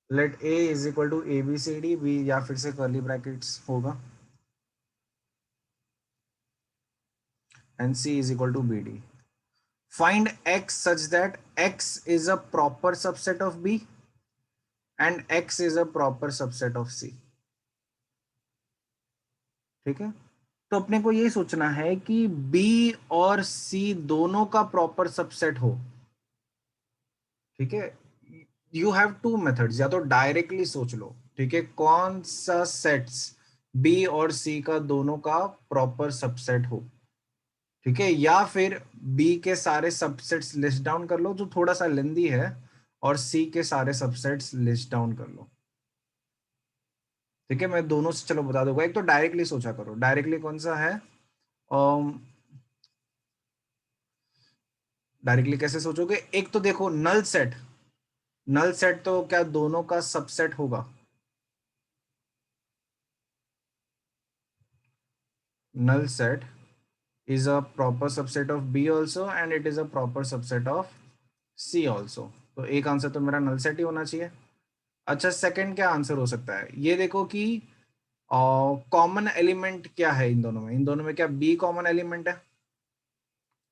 Late A is equal to A B C D, B या फिर से curly brackets होगा, and C is equal to BD. Find X such that X is a proper subset of B and X is a proper subset of C. ठीक है, तो अपने को ये सोचना है कि B और C दोनों का प्रॉपर सबसेट हो। ठीक है, यू हैव टू मेथड्स, या तो डायरेक्टली सोच लो, ठीक है, कौन सा सेट्स B और C का दोनों का प्रॉपर सबसेट हो, ठीक है, या फिर बी के सारे सबसेट्स लिस्ट डाउन कर लो जो थोड़ा सा लेंदी है, और सी के सारे सबसेट्स लिस्ट डाउन कर लो। ठीक है, मैं दोनों से चलो बता दूंगा। एक तो डायरेक्टली सोचा करो, डायरेक्टली कौन सा है, डायरेक्टली कैसे सोचोगे, एक तो देखो नल सेट, नल सेट तो क्या दोनों का सबसेट होगा, null set is a proper subset of B also and it is a proper subset of C also। तो एक आंसर तो मेरा null set ही होना चाहिए। अच्छा, सेकंड क्या आंसर हो सकता है, ये देखो कि कॉमन एलिमेंट क्या है इन दोनों में, इन दोनों में क्या B कॉमन एलिमेंट है,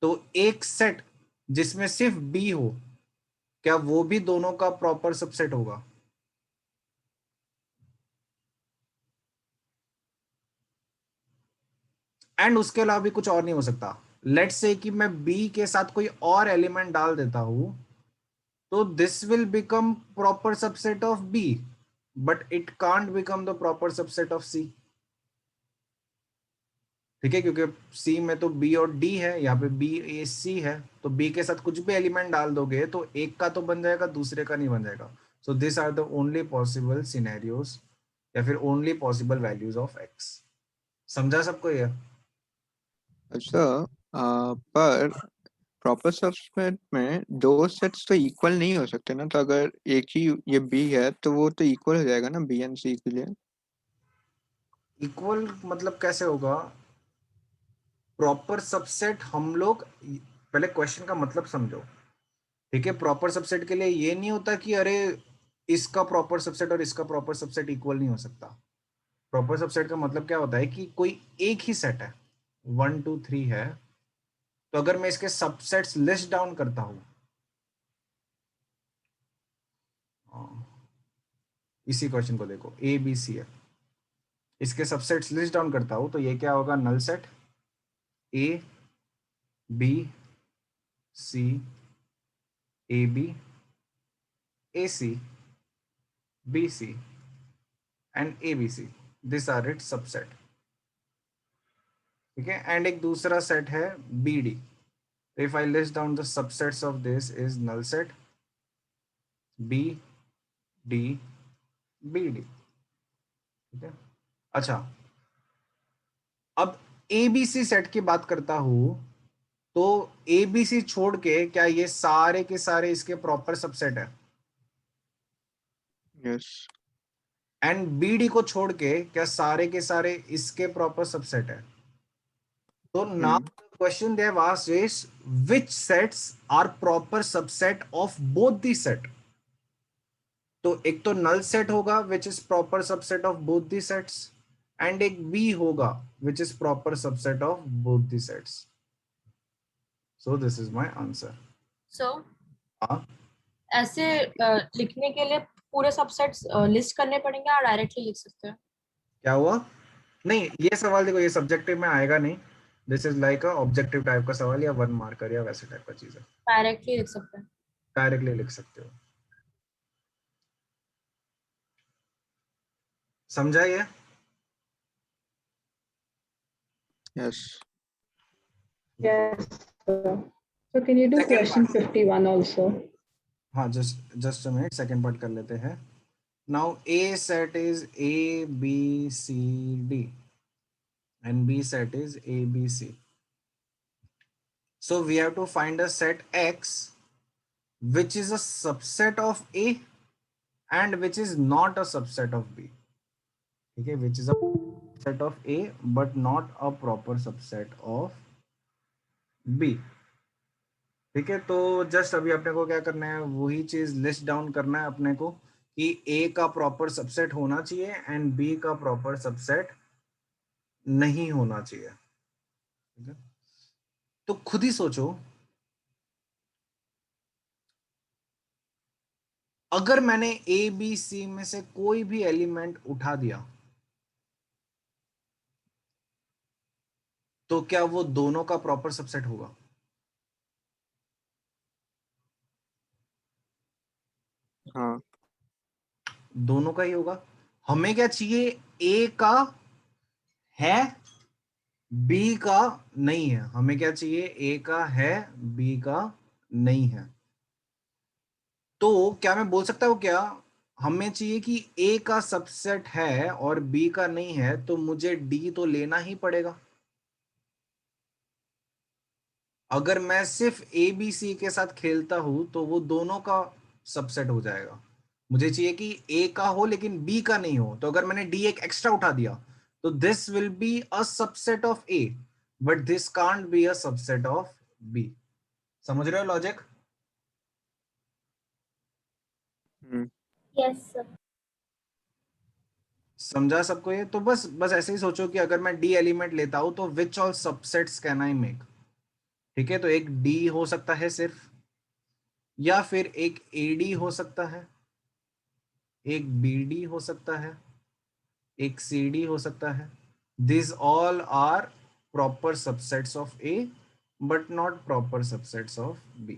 तो एक सेट जिसमें सिर्फ B हो, क्या वो भी दोनों का प्रॉपर सबसेट होगा। एंड उसके अलावा भी कुछ और नहीं हो सकता। लेट्स से कि मैं B के साथ कोई और एलिमेंट डाल देता हूं, तो this will become proper subset of B, but it can't become the proper subset of C। ठीक है, क्योंकि C में तो B और D है, यहाँ पे B A C है, तो B के साथ कुछ भी एलिमेंट डाल दोगे तो एक का तो बन जाएगा, दूसरे का नहीं बन जाएगा। So this are the only possible scenarios, या फिर only possible values of X। समझा सबको ये? अच्छा, पर प्रॉपर सबसेट में दो सेट्स तो इक्वल नहीं हो सकते ना, तो अगर एक ही ये बी है तो वो तो इक्वल हो जाएगा ना बी एंड सी के लिए। इक्वल मतलब कैसे होगा, प्रॉपर सबसेट हम लोग, पहले क्वेश्चन का मतलब समझो। ठीक है, प्रॉपर सबसेट के लिए ये नहीं होता कि अरे इसका प्रॉपर सबसेट और इसका प्रॉपर सबसेट इक्वल नहीं हो सकता। प्रॉपर सबसेट का मतलब क्या होता है कि कोई एक ही सेट है, 1 2 3 है, तो अगर मैं इसके सबसेट्स लिस्ट डाउन करता हूं, इसी क्वेश्चन को देखो, ए बी सी है, इसके सबसेट्स लिस्ट डाउन करता हूं, तो ये क्या होगा, null set A B C A B A C B C and A B C, this are it subset. ठीक है, एंड एक दूसरा सेट है B D. If I list down the subsets of this is null set B D B D। ठीक है, अच्छा, अब ABC set की बात करता हूं, तो ABC छोड़ के क्या ये सारे के सारे इसके प्रॉपर सबसेट है, यस। एंड BD को छोड़ के क्या सारे के सारे इसके प्रॉपर सबसेट है। तो now question they have asked is which sets are proper subset of both the set. तो एक तो नल सेट होगा which is proper subset of both the sets, and एक बी होगा which is proper subset of both the sets. So this is my answer. So हाँ, ऐसे लिखने के लिए पूरे सबसेट्स लिस्ट करने पड़ेंगे या डायरेक्टली लिख सकते हैं? क्या हुआ? नहीं, ये सवाल देखो, ये सब्जेक्टिव में आएगा नहीं, this is like a objective type का सवाल, या 1 मार्कर या वैसे टाइप का चीज है, डायरेक्टली लिख सकते हैं। डायरेक्टली लिख सकते हो। समझा ये? Yes. Yes, sir. So can you do Second question part. 51 also? हाँ, just a minute, second part कर लेते हैं। Now A set is A B C D and B set is A B C. So we have to find a set X which is a subset of A and which is not a subset of B. Okay, which is a set of A but not a proper subset of B. ठीक है, तो just अभी अपने को क्या करना है, वही चीज लिस्ट डाउन करना है अपने को कि ए का प्रॉपर सबसेट होना चाहिए एंड बी का प्रॉपर सबसेट नहीं होना चाहिए। ठीक है, तो खुद ही सोचो, अगर मैंने ए बी सी में से कोई भी एलिमेंट उठा दिया तो क्या वो दोनों का प्रॉपर सबसेट होगा? हाँ, दोनों का ही होगा। हमें क्या चाहिए, ए का है बी का नहीं है। हमें क्या चाहिए, ए का है बी का नहीं है। तो क्या मैं बोल सकता हूं क्या, हमें चाहिए कि ए का सबसेट है और बी का नहीं है, तो मुझे डी तो लेना ही पड़ेगा। अगर मैं सिर्फ ए बी सी के साथ खेलता हूं तो वो दोनों का सबसेट हो जाएगा। मुझे चाहिए कि ए का हो लेकिन बी का नहीं हो, तो अगर मैंने डी एक एक्स्ट्रा उठा दिया तो this will be a subset of A, but this can't be a subset of B. समझ रहे हो लॉजिक? हम्म, यस सर। समझा सबको ये? तो बस बस ऐसे ही सोचो कि अगर मैं डी एलिमेंट लेता हूं तो which all subsets can I make. ठीक है, तो एक डी हो सकता है सिर्फ, या फिर एक एडी हो सकता है, एक बीडी हो सकता है, एक सीडी हो सकता है। This all are proper subsets of A but not proper subsets of B.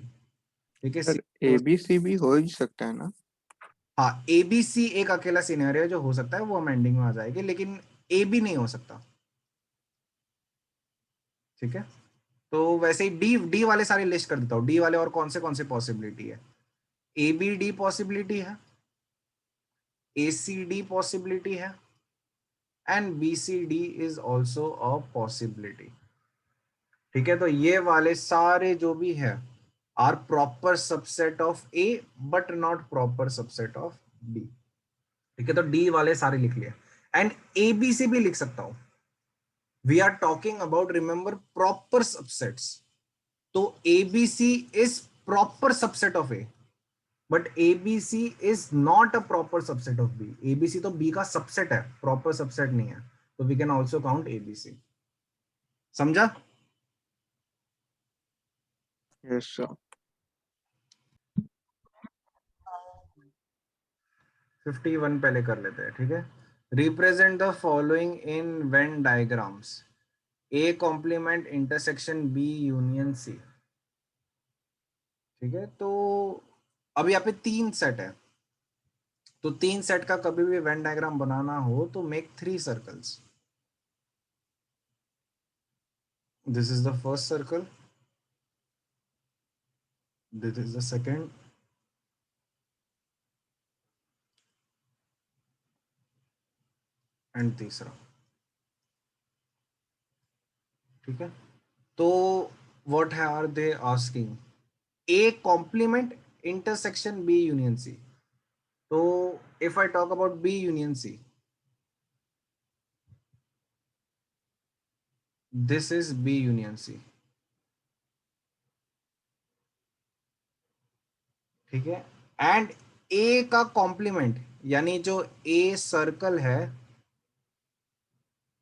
ठीक है, सर ए बी सी भी हो ही सकता है ना? हाँ, ए बी सी एक अकेला सिनेरियो जो हो सकता है, वो हम एंडिंग में आ जाएंगे, लेकिन ए बी नहीं हो सकता। ठीक है, तो वैसे ही डी डी वाले सारे लिस्ट कर देता हूँ। डी वाले और कौन से पॉसिबिलिटी है, ए बी डी पॉसिबिलिटी है, ए सी डी पॉसिबिलिटी है, and B C D is also a possibility. ठीक है, तो ये वाले सारे जो भी है are proper subset of A but not proper subset of B. ठीक है, तो डी वाले सारे लिख लिए, एंड ए बी से भी लिख सकता हूं। We are talking about, remember, proper subsets. तो ABC is proper subset of A, but ABC is not a proper subset of B. ABC तो B का सबसेट है, प्रॉपर सबसेट नहीं है, तो we can also count ABC। समझा? Yes sir. 51 पहले कर लेते हैं। ठीक है, represent the following in Venn diagrams, A complement intersection B union C। ठीक है, तो अब यहाँ पे 3 सेट है, तो 3 सेट का कभी भी वेन डायग्राम बनाना हो तो make 3 circles. This is the first circle, this is the second, and तीसरा। ठीक है, तो what are they asking, A complement intersection B union C. तो if I talk about B union C, this is B union C. ठीक है, and ए का complement यानी जो ए सर्कल है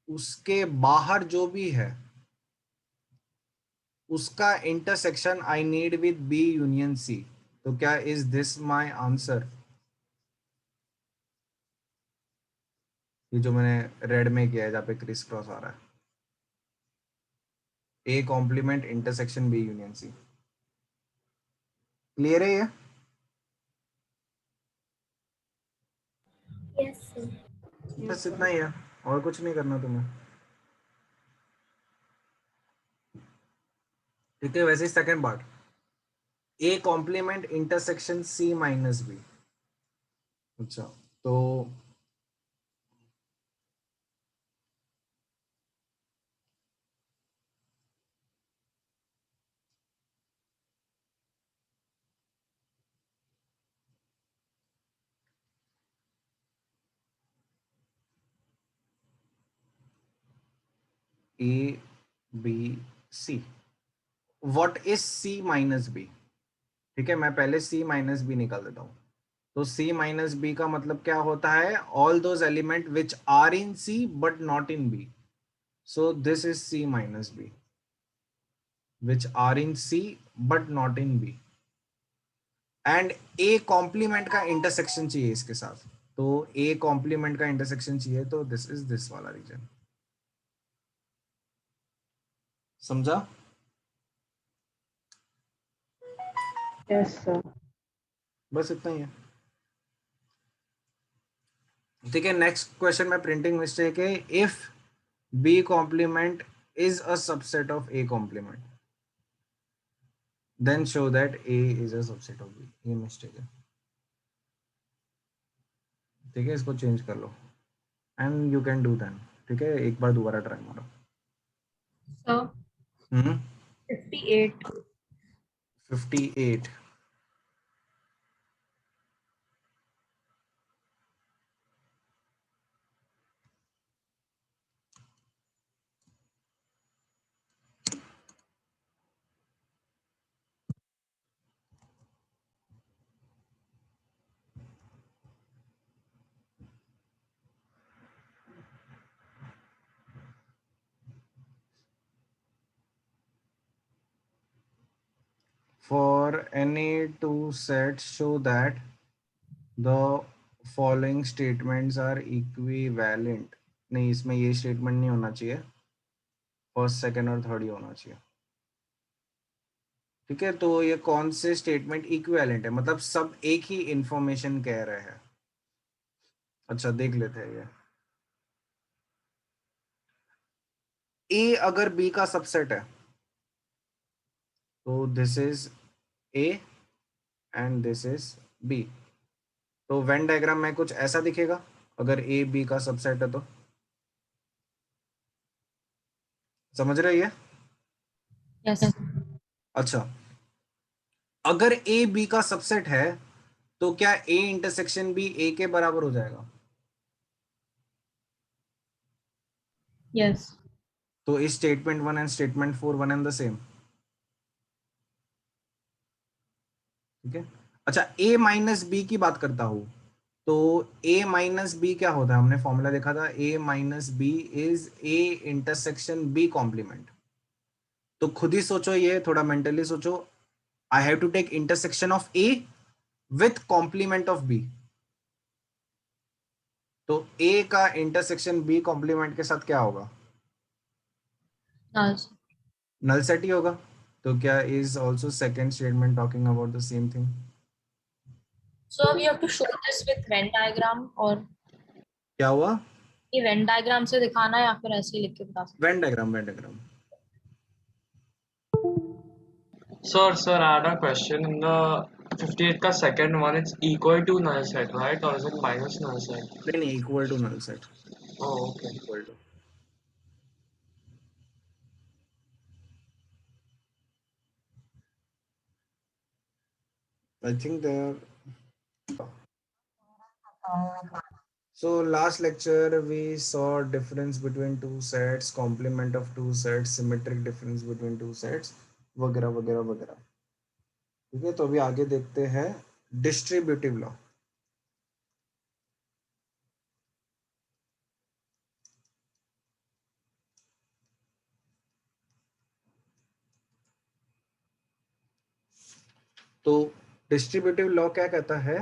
उसके बाहर जो भी है उसका intersection I need with B union C. तो क्या इज दिस माय आंसर? ये जो मैंने रेड में किया है जहाँ पे क्रिस क्रॉस आ रहा है, A complement intersection B union C. Clear है ये? Yes sir. बस इतना ही है, और कुछ नहीं करना तुम्हें। ठीक है, वैसे ही second part, A complement intersection C minus B. अच्छा, तो A B C, what is C minus B? ठीक है, मैं पहले सी माइनस बी निकाल देता हूँ। तो सी माइनस बी का मतलब क्या होता है? All those element which are in C but not in B. So this is C minus B which are in C but not in B. And A complement का इंटरसेक्शन चाहिए इसके साथ. तो ए कॉम्प्लीमेंट का intersection चाहिए, तो this is this वाला region. समझा? Yes, sir. बस इतना ही है. ठीक है, नेक्स्ट क्वेश्चन में प्रिंटिंग मिस्टेक है. If B complement is a subset of A complement, then show that A is a subset of B. ये मिस्टेक है. ठीक है, इसको चेंज कर लो and you can do that. ठीक है, एक बार दोबारा ट्राई मारो. So 58. 58. For any two sets, show that the following statements are equivalent. नहीं, इसमें ये स्टेटमेंट नहीं होना चाहिए, फर्स्ट सेकंड और थर्ड ही होना चाहिए. ठीक है, तो ये कौन से स्टेटमेंट इक्विवेलेंट है? मतलब सब एक ही इंफॉर्मेशन कह रहे हैं. अच्छा, देख लेते हैं ये. ए अगर बी का सबसेट है तो this is A and this is B. तो वेन डायग्राम में कुछ ऐसा दिखेगा अगर ए बी का सबसेट है तो. समझ रही है? Yes. अच्छा, अगर ए बी का सबसेट है तो क्या ए इंटरसेक्शन बी ए के बराबर हो जाएगा? Yes. तो इस statement 1 and statement 4 one and the same. ठीक है. अच्छा, a माइनस बी की बात करता हूं तो a माइनस बी क्या होता है? हमने फॉर्मूला देखा था. a minus B is a intersection b complement. तो खुद ही सोचो, ये थोड़ा मेंटली सोचो. I have to take intersection of a with complement of b. तो a का इंटरसेक्शन b कॉम्प्लीमेंट के साथ क्या होगा? Null. नल सेट ही होगा. तो क्या is also second statement talking about the same thing? So we have to show this with Venn diagram or क्या हुआ? ये Venn diagram से दिखाना है या फिर ऐसे ही लिख के बता सकते Venn diagram, Venn diagram. Sir, I had a question. In the 58th का second one, it's equal to null set, right? Or is it minus null set? नहीं नहीं, equal to null set. Oh, okay. Equal to. I think they are. So last lecture we saw difference between two sets, complement of two sets, symmetric difference between two sets, वगैरह वगैरह वगैरह. ठीक है, तो अभी आगे देखते हैं डिस्ट्रीब्यूटिव लॉ. तो डिस्ट्रीब्यूटिव लॉ क्या कहता है?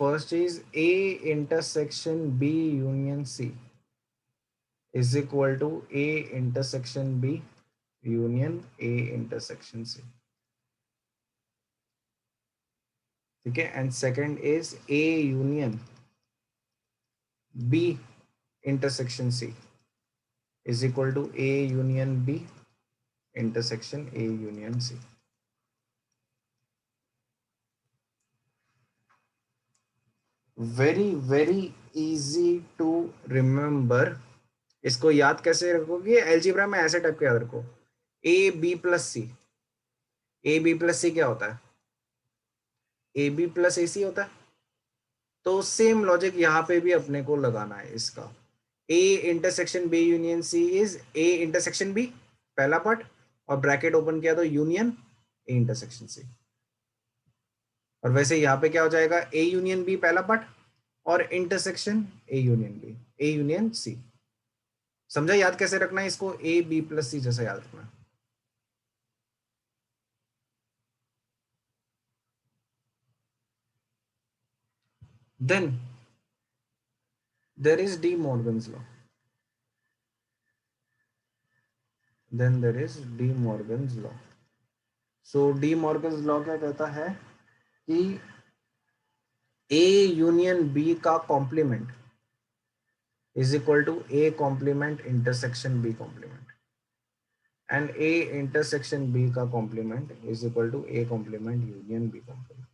First is A intersection B union C is equal to A intersection B union A intersection C. ठीक है, and second is A union B intersection C is equal to A union B intersection A union C. Very very easy to remember. इसको याद कैसे रखोगे? एल्जीब्रा में ऐसे type के याद रखो. A B plus C. A B plus C क्या होता है? ए बी प्लस ए सी होता है. तो सेम लॉजिक यहाँ पे भी अपने को लगाना है इसका. A intersection B union C is A intersection B, पहला पार्ट, और ब्रैकेट ओपन किया तो यूनियन ए इंटरसेक्शन सी। और वैसे यहाँ पे क्या हो जाएगा, ए यूनियन बी पहला पार्ट और intersection A union B, A union C. समझा याद कैसे रखना है इसको, ए बी प्लस सी जैसा याद रखना है। Then there is De Morgan's law. Then there is De Morgan's law. So De Morgan's law क्या कहता है कि A यूनियन B का complement is equal to A complement intersection B complement, and A intersection B का complement is equal to A complement union B complement.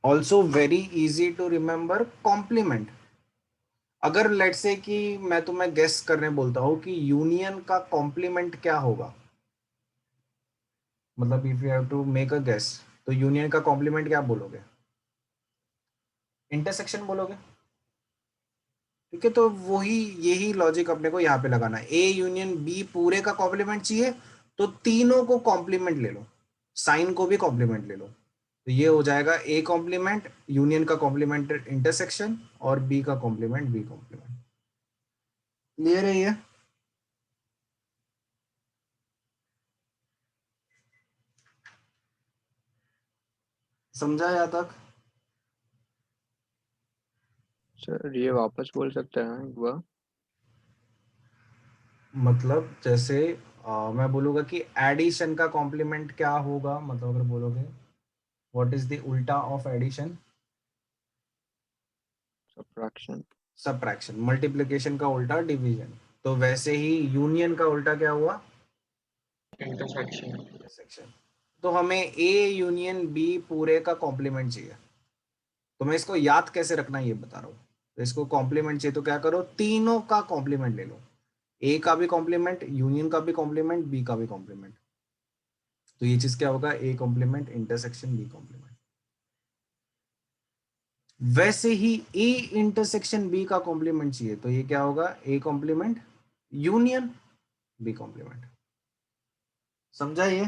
Also very easy to remember complement. अगर let's say कि मैं तुम्हें guess करने बोलता हूं कि union का कॉम्प्लीमेंट क्या होगा, मतलब if you have to make a guess, तो यूनियन का कॉम्प्लीमेंट क्या बोलोगे, इंटरसेक्शन बोलोगे। ठीक है, तो वही यही लॉजिक अपने को यहाँ पे लगाना है। ए यूनियन बी पूरे का कॉम्प्लीमेंट चाहिए तो तीनों को कॉम्प्लीमेंट ले लो, साइन को भी कॉम्प्लीमेंट ले लो, तो ये हो जाएगा ए कॉम्प्लीमेंट यूनियन का कॉम्प्लीमेंट इंटरसेक्शन और बी का कॉम्प्लीमेंट बी कॉम्प्लीमेंट। क्लियर है ये? समझा यहाँ तक? सर ये वापस बोल सकते हैं एक बार? मतलब जैसे मैं बोलूंगा कि एडिशन का कॉम्प्लीमेंट क्या होगा, मतलब अगर बोलोगे व्हाट इज द उल्टा of addition, subtraction. Subtraction. Multiplication का उल्टा डिवीजन। तो वैसे ही यूनियन का उल्टा क्या हुआ, इंटरसेक्शन। इंटरसेक्शन। तो हमें ए यूनियन बी पूरे का कॉम्प्लीमेंट चाहिए, तो मैं इसको याद कैसे रखना है ये बता रहा हूँ। तो इसको कॉम्प्लीमेंट चाहिए तो क्या करो, तीनों का कॉम्प्लीमेंट ले लो, ए का भी कॉम्प्लीमेंट, यूनियन का भी कॉम्प्लीमेंट, बी का भी कॉम्प्लीमेंट। तो ये चीज क्या होगा, A complement intersection B complement. वैसे ही ए इंटरसेक्शन बी का कॉम्प्लीमेंट चाहिए तो ये क्या होगा, A complement union B complement. समझा ये?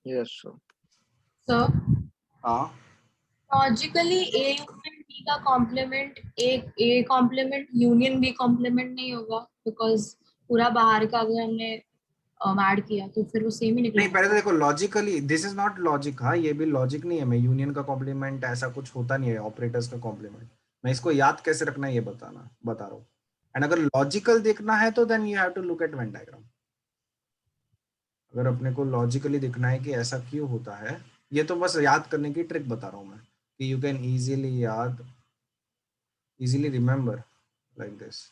Yes sir. सर हाँ, लॉजिकली ए यूनियन बी का complement A complement union B complement नहीं होगा, बिकॉज पूरा बाहर का अगर हमने ऐड किया तो फिर वो सेम ही नहीं निकलेगा। पहले तो देखो logically this is not logic. हाँ ये भी लॉजिक नहीं है, मैं यूनियन का कॉम्प्लीमेंट ऐसा कुछ होता नहीं है, ऑपरेटर्स का कॉम्प्लीमेंट। मैं इसको याद कैसे रखना है ये बता रहा हूँ। एंड अगर लॉजिकल देखना है तो then you have to look at Venn diagram. अगर अपने को लॉजिकली दिखना है कि ऐसा क्यों होता है, ये तो बस याद करने की ट्रिक बता रहा हूँ मैं, कि you can easily remember like this.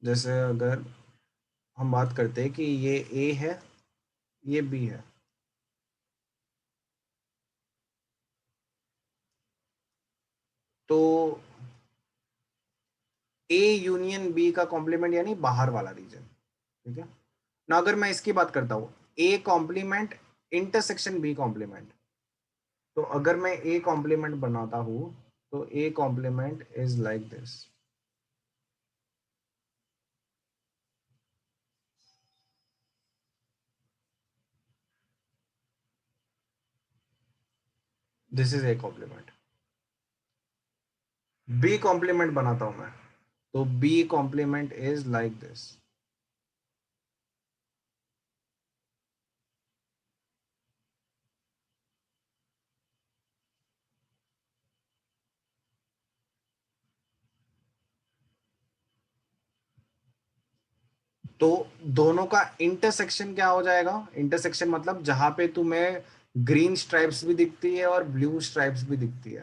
जैसे अगर हम बात करते हैं कि ये ए है, ये बी है, तो ए यूनियन बी का कॉम्प्लीमेंट यानी बाहर वाला रीजन। ठीक है ना, अगर मैं इसकी बात करता हूँ A complement intersection B complement, तो अगर मैं ए कॉम्प्लीमेंट बनाता हूँ तो A complement is like this. This is A complement. B complement बनाता हूं मैं तो B complement is like this. तो दोनों का इंटरसेक्शन क्या हो जाएगा, इंटरसेक्शन मतलब जहां पे तुम्हें ग्रीन स्ट्राइप्स भी दिखती है और ब्लू स्ट्राइप्स भी दिखती है।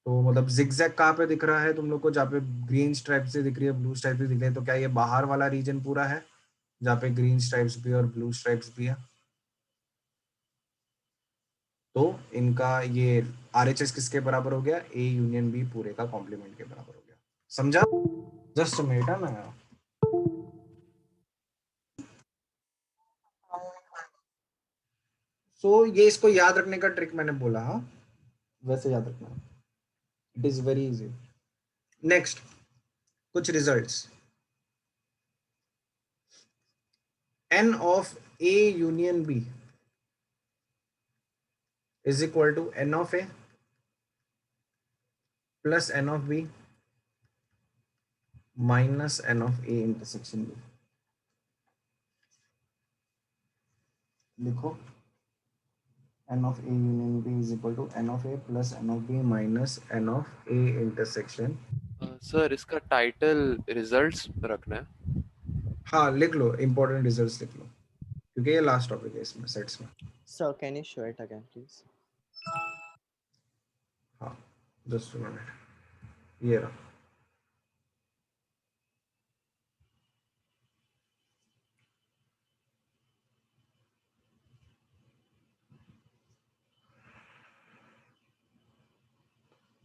तो मतलब जिगजैग कहाँ पे दिख रहा है तुम लोग को, जहाँ पे ग्रीन स्ट्राइप से दिख रही है ब्लू स्ट्राइप से दिख रही है, तो क्या ये बाहर वाला रीजन पूरा है जहाँ पे ग्रीन स्ट्राइप्स भी और ब्लू स्ट्राइप्स भी है। तो इनका ये आरएचएस किसके बराबर हो गया, ए यूनियन बी पूरे का कॉम्प्लीमेंट के बराबर हो गया। समझा? जस्ट मिनट है ना। सो ये इसको याद रखने का ट्रिक मैंने बोला, हाँ वैसे याद रखना, it is very easy. Next कुछ results. n of a union b is equal to n of a plus n of b minus n of a intersection b। लिखो n of a union b is equal to n of a plus n of b minus n of a intersection। Sir इसका title results रखना है। हाँ लिख लो, important results लिख लो, क्योंकि ये last topic है इसमें सेट्स में। Sir, can you show it again, please? हाँ जस्ट मिनट, ये रहा।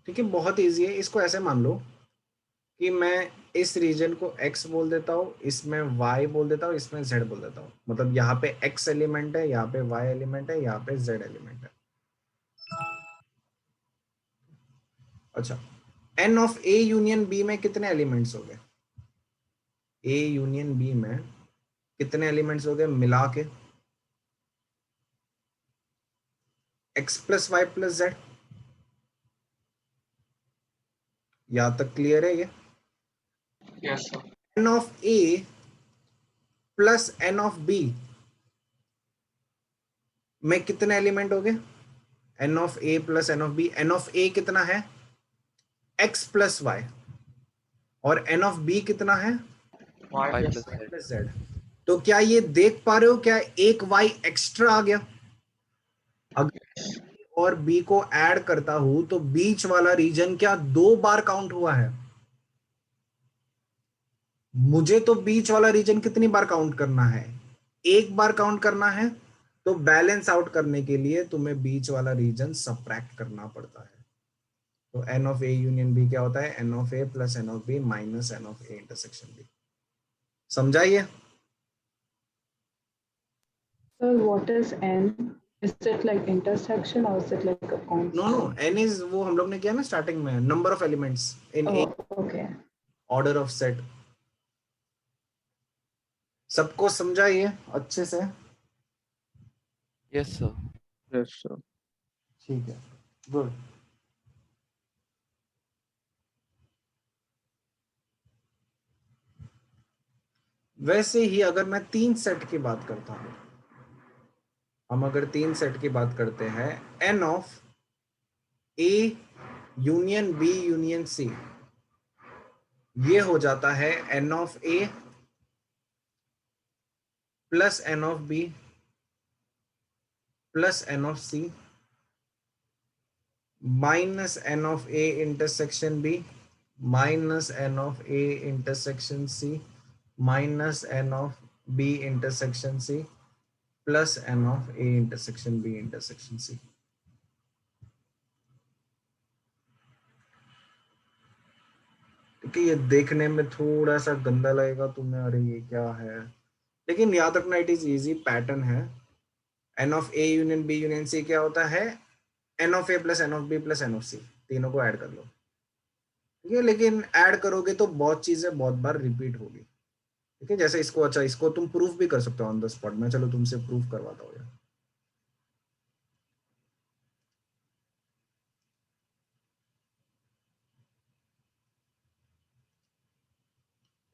ठीक है, बहुत इजी है। इसको ऐसे मान लो कि मैं इस रीजन को x बोल देता हूँ, इसमें y बोल देता हूँ, इसमें z बोल देता हूँ। मतलब यहाँ पे x एलिमेंट है, यहाँ पे y एलिमेंट है, यहाँ पे z एलिमेंट है। अच्छा, n of a union b में कितने एलिमेंट्स हो गए? a यूनियन b में कितने एलिमेंट्स हो गए मिला के? x plus y plus z। यहाँ तक क्लियर है ये? Yes, sir. n of a plus n of b में कितने एलिमेंट हो गए? n of a plus n of b। n of a कितना है? x plus y। और n ऑफ b कितना है? Y Y plus plus Z. Plus z। तो क्या ये देख पा रहे हो, क्या एक y एक्स्ट्रा आ गया? अगर और b को ऐड करता हूं तो बीच वाला रीजन क्या 2 बार काउंट हुआ है? मुझे तो बीच वाला रीजन कितनी बार काउंट करना है? 1 बार काउंट करना है। तो बैलेंस आउट करने के लिए तुम्हें बीच वाला रीजन सबट्रैक्ट करना पड़ता है। तो n of a union b क्या होता है? n of a plus n of b minus n of a intersection b। समझाइए? Sir, what is n? Is it like intersection or is it like a constant? No n is, वो हम लोग ने किया ना स्टार्टिंग में, number of elements in A Oh, okay. Order of set. सबको समझाइए अच्छे से? Yes sir. Yes, sir. ठीक है, गुड। वैसे ही अगर मैं 3 सेट की बात करता हूं, हम अगर 3 सेट की बात करते हैं, n of a union b union c, ये हो जाता है n of a plus n of b plus n of c minus n of a intersection b minus n of a intersection c minus n of b intersection c plus n of a intersection b intersection c। ठीक है, ये देखने में थोड़ा सा गंदा लगेगा तुम्हें, अरे ये क्या है, लेकिन याद रखना इट इज इजी, पैटर्न है। n of a union b union c क्या होता है? n of a plus n of b plus n of c, तीनों को ऐड कर लो। ठीक है, लेकिन ऐड करोगे तो बहुत चीजें बहुत बार रिपीट होगी। ठीक है, जैसे इसको, अच्छा इसको तुम प्रूफ भी कर सकते हो ऑन द स्पॉट में, चलो तुमसे प्रूफ करवाता हूँ यार।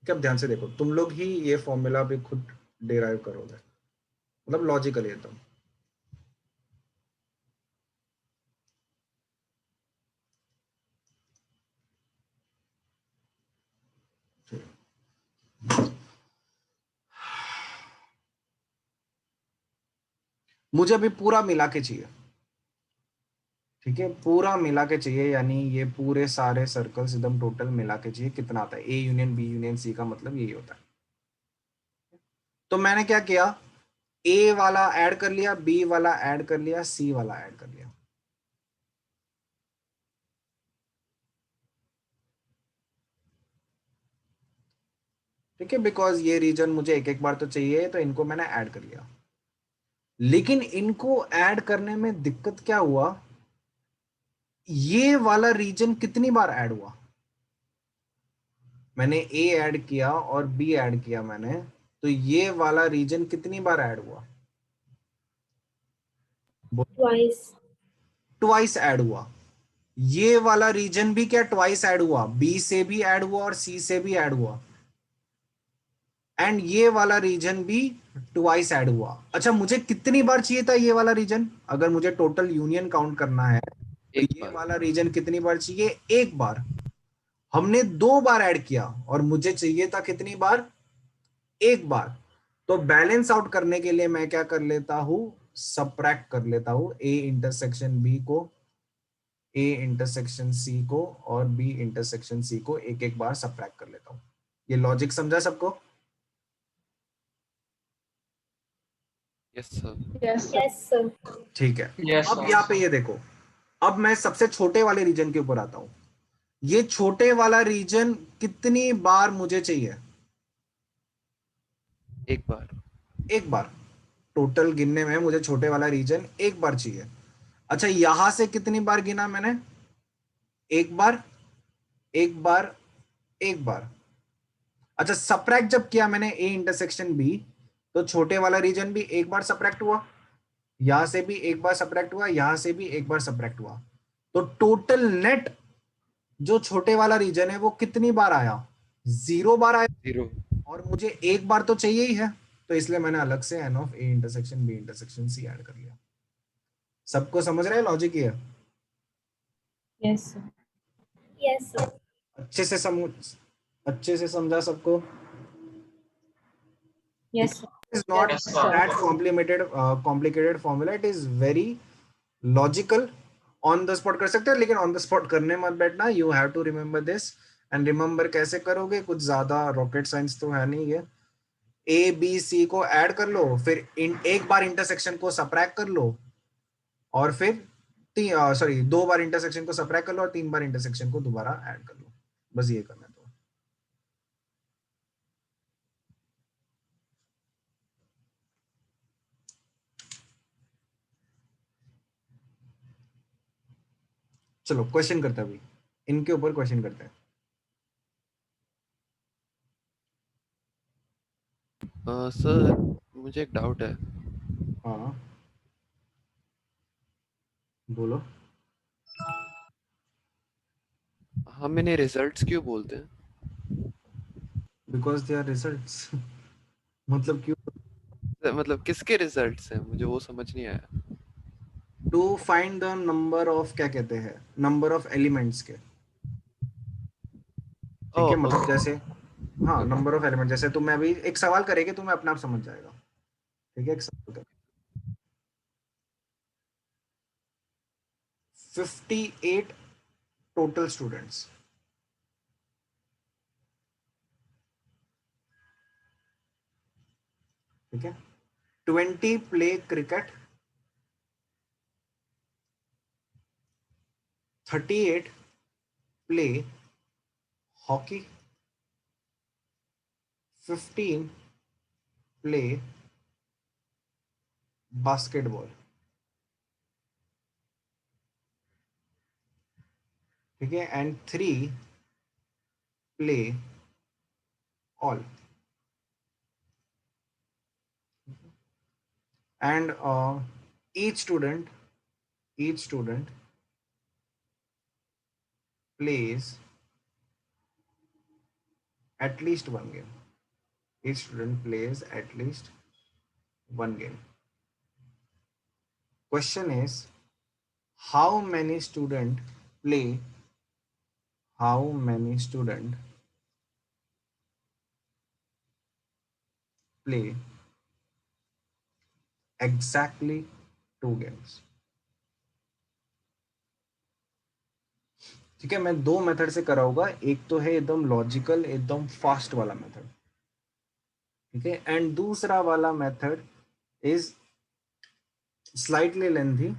अब ध्यान से देखो, तुम लोग ही ये फॉर्मूला भी खुद डिराइव करोगे, मतलब लॉजिकल एकदम। मुझे अभी पूरा मिला के चाहिए। ठीक है, पूरा मिला के चाहिए, यानी ये पूरे सारे सर्कल्स एकदम टोटल मिला के चाहिए। कितना आता है? A union B union C का मतलब यही होता है। तो मैंने क्या किया, ए वाला ऐड कर लिया, बी वाला ऐड कर लिया, सी वाला ऐड कर लिया। ठीक है, बिकॉज ये रीजन मुझे एक एक बार तो चाहिए, तो इनको मैंने ऐड कर लिया। लेकिन इनको ऐड करने में दिक्कत क्या हुआ, ये वाला रीजन कितनी बार ऐड हुआ? मैंने ए ऐड किया और बी ऐड किया मैंने, तो ये वाला रीजन कितनी बार ऐड हुआ? ट्वाइस। ट्वाइस ऐड हुआ। ये वाला रीजन भी क्या ट्वाइस ऐड हुआ? बी से भी ऐड हुआ और सी से भी ऐड हुआ, एंड ये वाला रीजन भी ट्वाइस ऐड हुआ। अच्छा, मुझे कितनी बार चाहिए था ये वाला रीजन? अगर मुझे टोटल यूनियन काउंट करना है तो एक ये बार। वाला रीजन कितनी बार चाहिए? एक बार। हमने 2 बार ऐड किया और मुझे चाहिए था कितनी बार? एक बार। तो बैलेंस आउट करने के लिए मैं क्या कर लेता हूं? सबट्रैक्ट कर लेता हूं ए इंटरसेक्शन बी को, ए इंटरसेक्शन सी को और बी इंटरसेक्शन सी को एक एक बार सबट्रैक्ट कर लेता हूं। ये लॉजिक समझा सबको? Yes sir. Yes, sir. Yes sir. ठीक है। Yes, अब sir. यहाँ पे ये देखो, अब मैं सबसे छोटे वाले रीजन के ऊपर आता हूं। ये छोटे वाला रीजन कितनी बार मुझे चाहिए? एक बार। एक बार। टोटल गिनने में मुझे छोटे वाला रीजन एक बार चाहिए। अच्छा, यहां से कितनी बार गिना मैंने? एक बार, एक बार, एक बार। अच्छा, सबट्रैक्ट जब किया मैंने ए इंटरसेक्शन बी, तो छोटे वाला रीजन भी एक बार सबट्रैक्ट हुआ, यहां से भी एक बार सबट्रैक्ट हुआ, यहां से भी एक बार सबट्रैक्ट हुआ। तो टोटल नेट जो छोटे वाला रीजन है वो कितनी बार आया? 0 बार आया। 0। और मुझे एक बार तो चाहिए ही है, तो इसलिए मैंने अलग से N of A intersection B intersection C add कर लिया। सबको समझ रहे हैं लॉजिक? ये यस सर। Yes sir. अच्छे से समझा सबको? Yes sir. Is not Yes, sir. that complicated formula. It is very logical. On the spot कर सकते हैं, लेकिन ऑन द स्पॉट करने मत बैठना। You have to remember this. And remember कैसे करोगे? कुछ ज्यादा रॉकेट साइंस तो है नहीं है। ए बी सी को ऐड कर लो, फिर एक बार इंटरसेक्शन को सबट्रैक्ट कर लो, और फिर 2 बार इंटरसेक्शन को सबट्रैक्ट कर लो और 3 बार इंटरसेक्शन को दोबारा ऐड कर लो। बस ये करना है। तो चलो क्वेश्चन करते हैं, अभी इनके ऊपर क्वेश्चन करते हैं। सर मुझे एक डाउट है। हाँ बोलो। हम इन्हें रिजल्ट्स क्यों बोलते हैं? Because they are results. मतलब क्यों? मतलब किसके रिजल्ट्स हैं? मुझे वो समझ नहीं आया। To find the number of, क्या कहते हैं, नंबर ऑफ एलिमेंट्स के। ठीक है, मतलब जैसे, हाँ, नंबर ऑफ एलिमेंट। जैसे तुम्हें अभी एक सवाल करेंगे, तुम्हें अपने आप समझ जाएगा। ठीक है, एक सवाल कर। 58 टोटल स्टूडेंट्स। ठीक है, 20 play cricket, 38 play hockey, 15 play basketball. ठीक है, and 3 play all. And each student plays at least one game. Each student plays at least one game. Question is, how many student play exactly 2 games? ठीक है, मैं 2 method से कराऊंगा। एक तो है एकदम लॉजिकल, एकदम फास्ट वाला मेथड। ठीक है, एंड दूसरा वाला मेथड इज स्लाइटली लेंथी,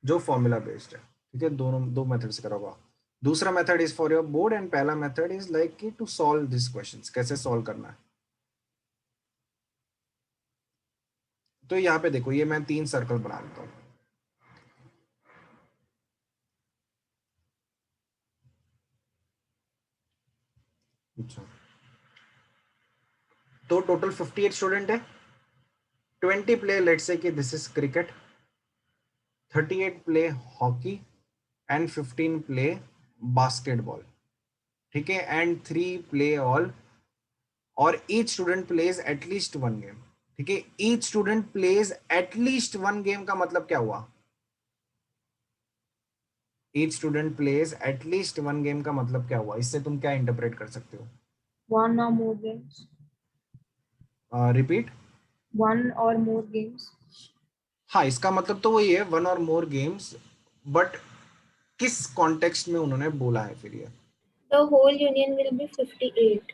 जो फॉर्मूला बेस्ड है। ठीक है, दोनों 2 मेथड से कराऊंगा। दूसरा method is for your board and पहला मेथड इज लाइक कि टू सॉल्व दिस क्वेश्चंस, कैसे सॉल्व करना है। तो यहाँ पे देखो, ये मैं 3 सर्कल बना लेता हूँ। अच्छा, तो टोटल 58 स्टूडेंट है, 20 प्ले लेट्स से कि this is cricket, 38 play hockey and 15 play basketball, ठीक है, एंड 3 प्ले ऑल, और each student plays at least one game, ठीक है। Each student plays at least one game का मतलब क्या हुआ? Each student plays at least one game का मतलब क्या हुआ? इससे तुम क्या इंटरप्रेट कर सकते हो? One or more games. Repeat. One or more games. हाँ, इसका मतलब तो वही है, वन और मोर गेम्स, बट किस कॉन्टेक्स्ट में उन्होंने बोला है फिर ये? The whole union will be 58.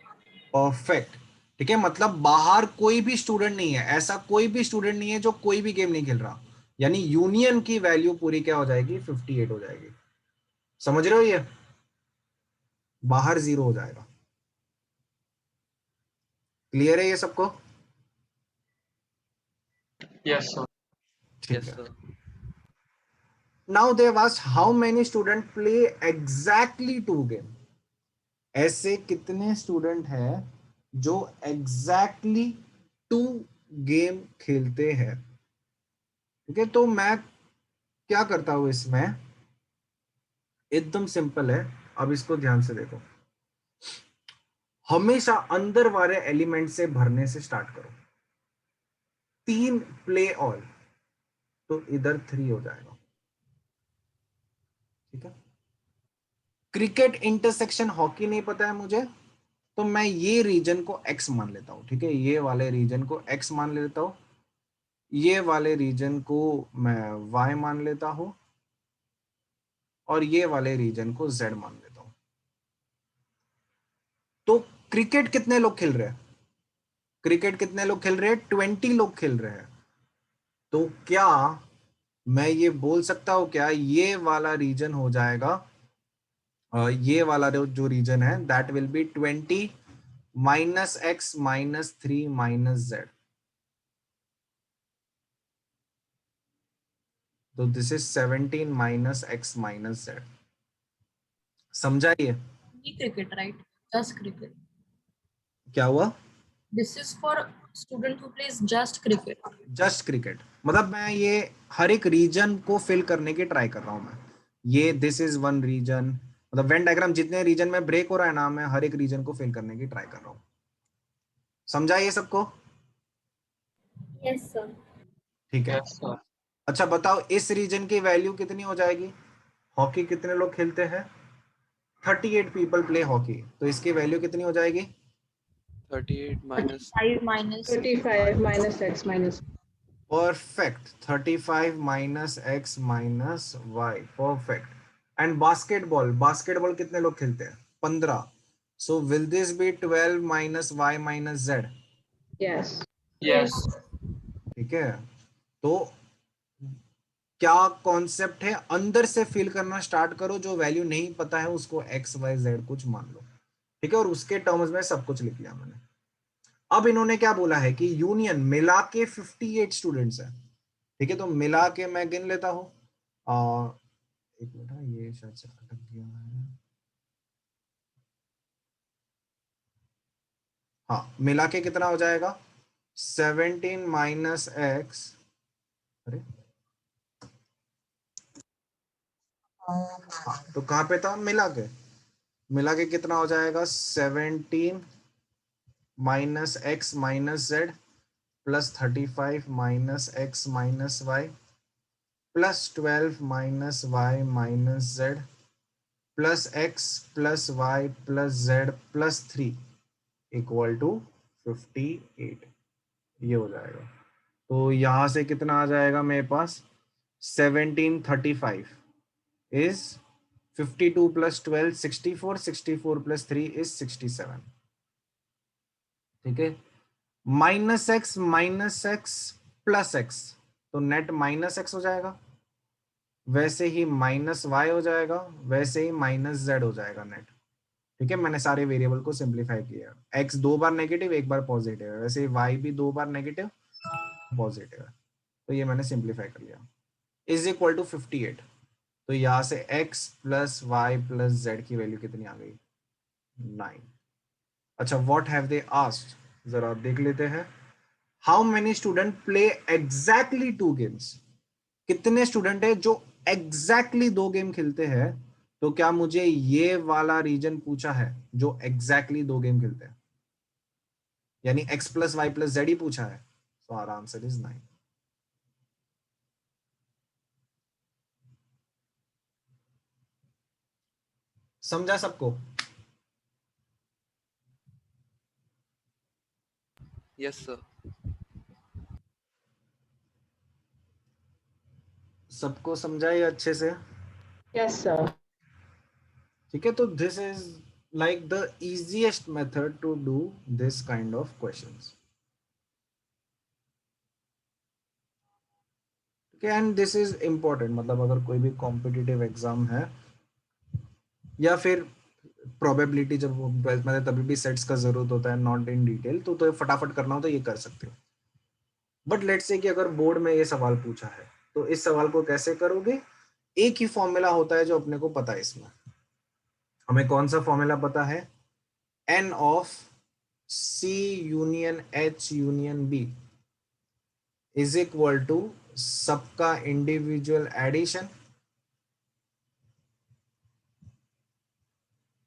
Perfect, ठीक है, मतलब बाहर कोई भी स्टूडेंट नहीं है, ऐसा कोई भी स्टूडेंट नहीं है जो कोई भी गेम नहीं खेल रहा, यानी यूनियन की वैल्यू पूरी क्या हो जाएगी? 58 हो जाएगी। समझ रहे हो? ये बाहर 0 हो जाएगा। क्लियर है ये सबको? Yes, sir. ठीक Yes, है। sir. Now they asked how many student play exactly 2 game. ऐसे कितने स्टूडेंट हैं जो एग्जैक्टली 2 गेम खेलते हैं? ठीक है, तो मैं क्या करता हूं इसमें, एकदम सिंपल है। अब इसको ध्यान से देखो, हमेशा अंदर वाले एलिमेंट से भरने से स्टार्ट करो। 3 प्ले ऑल, तो इधर 3 हो जाएगा, ठीक है। क्रिकेट इंटरसेक्शन हॉकी नहीं पता है मुझे, तो मैं ये रीजन को x मान लेता हूं, ठीक है, ये वाले रीजन को x मान लेता हूं, ये वाले रीजन को मैं y मान लेता हूं, और ये वाले रीजन को z मान लेता हूं। तो क्रिकेट कितने लोग खेल रहे हैं? क्रिकेट कितने लोग खेल रहे हैं? 20 लोग खेल रहे हैं। तो क्या मैं ये बोल सकता हूं क्या ये वाला रीजन हो जाएगा, ये वाला जो रीजन है that will be 20 minus x minus 3 minus z। तो this is 17 minus x minus z। समझा ये? Only cricket, right? Just cricket. क्या हुआ? This is for student who plays just cricket. Just cricket, मतलब मैं ये हर एक रीजन को फिल करने की ट्राई कर रहा हूं मैं। ये दिस इज वन रीजन, मतलब वेन डायग्राम जितने रीजन में ब्रेक हो रहा है ना, मैं हर एक रीजन को फिल करने की ट्राई कर रहा हूं। समझा ये सबको? Yes, sir. ठीक है। Yes, sir. अच्छा बताओ, इस रीजन की वैल्यू कितनी हो जाएगी? हॉकी कितने लोग खेलते हैं? 38 पीपल प्ले हॉकी, तो इसकी वैल्यू कितनी हो जाएगी? 38 minus 5 minus 35 minus x minus. Perfect, 35 minus x minus y, perfect. And basketball, basketball कितने लोग खेलते हैं? 15, so will this be 12 minus y minus z? Yes. Yes. ठीक है, तो क्या कॉन्सेप्ट है, अंदर से फिल करना स्टार्ट करो, जो वैल्यू नहीं पता है उसको x y z कुछ मान लो, ठीक है, और उसके टर्म्स में सब कुछ लिख लिया मैंने। अब इन्होंने क्या बोला है कि यूनियन मिला के 58 स्टूडेंट्स है, ठीक है, तो मिला के मैं गिन लेता हूं। एक मिनट, ये शायद से अटक गया है। हाँ, मिला के कितना हो जाएगा? 17 माइनस एक्स, अरे हाँ, तो कहाँ पे था? मिला के कितना हो जाएगा? 17 minus x minus z plus 35 minus x minus y plus 12 minus y minus z plus x plus y plus z plus 3 equal to 58। ये हो जाएगा। तो यहां से कितना आ जाएगा मेरे पास? 1735 is 52 plus 12 64, 64 plus 3 is 67, ठीक है। माइनस एक्स प्लस एक्स, तो नेट माइनस एक्स हो जाएगा, वैसे ही माइनस वाई हो जाएगा, वैसे ही माइनस जेड हो जाएगा नेट, ठीक है। मैंने सारे वेरिएबल को सिंप्लीफाई किया, एक्स 2 बार नेगेटिव 1 बार पॉजिटिव है, वैसे ही वाई भी 2 बार नेगेटिव पॉजिटिव है, तो ये मैंने सिंप्लीफाई कर लिया, इज इक्वल टू 58। तो यहां से x plus y plus z की वैल्यू कितनी आ गई? 9। अच्छा, व्हाट हैव दे आस्क्ड? जरा देख लेते हैं। How many student play exactly 2 games? कितने स्टूडेंट है जो एग्जैक्टली 2 गेम खेलते हैं? तो क्या मुझे ये वाला रीजन पूछा है जो एग्जैक्टली 2 गेम खेलते हैं, यानी x plus y plus z ही पूछा है? So our answer is 9। समझा सबको? Yes, sir. सबको समझा ये अच्छे से? Yes, sir. ठीक है, तो this is like the easiest method to do this kind of questions. And this is important, मतलब अगर कोई भी कॉम्पिटिटिव एग्जाम है या फिर प्रोबेबिलिटी जब वो 12th में है, तभी भी सेट्स का जरूरत होता है, नॉट इन डिटेल, तो फटाफट करना हो तो ये कर सकते हो। बट लेट्स से कि अगर बोर्ड में ये सवाल पूछा है तो इस सवाल को कैसे करोगे? एक ही फॉर्मूला होता है जो अपने को पता है। इसमें हमें कौन सा फॉर्मूला पता है? n of c union h union b is equal to सबका इंडिविजुअल एडिशन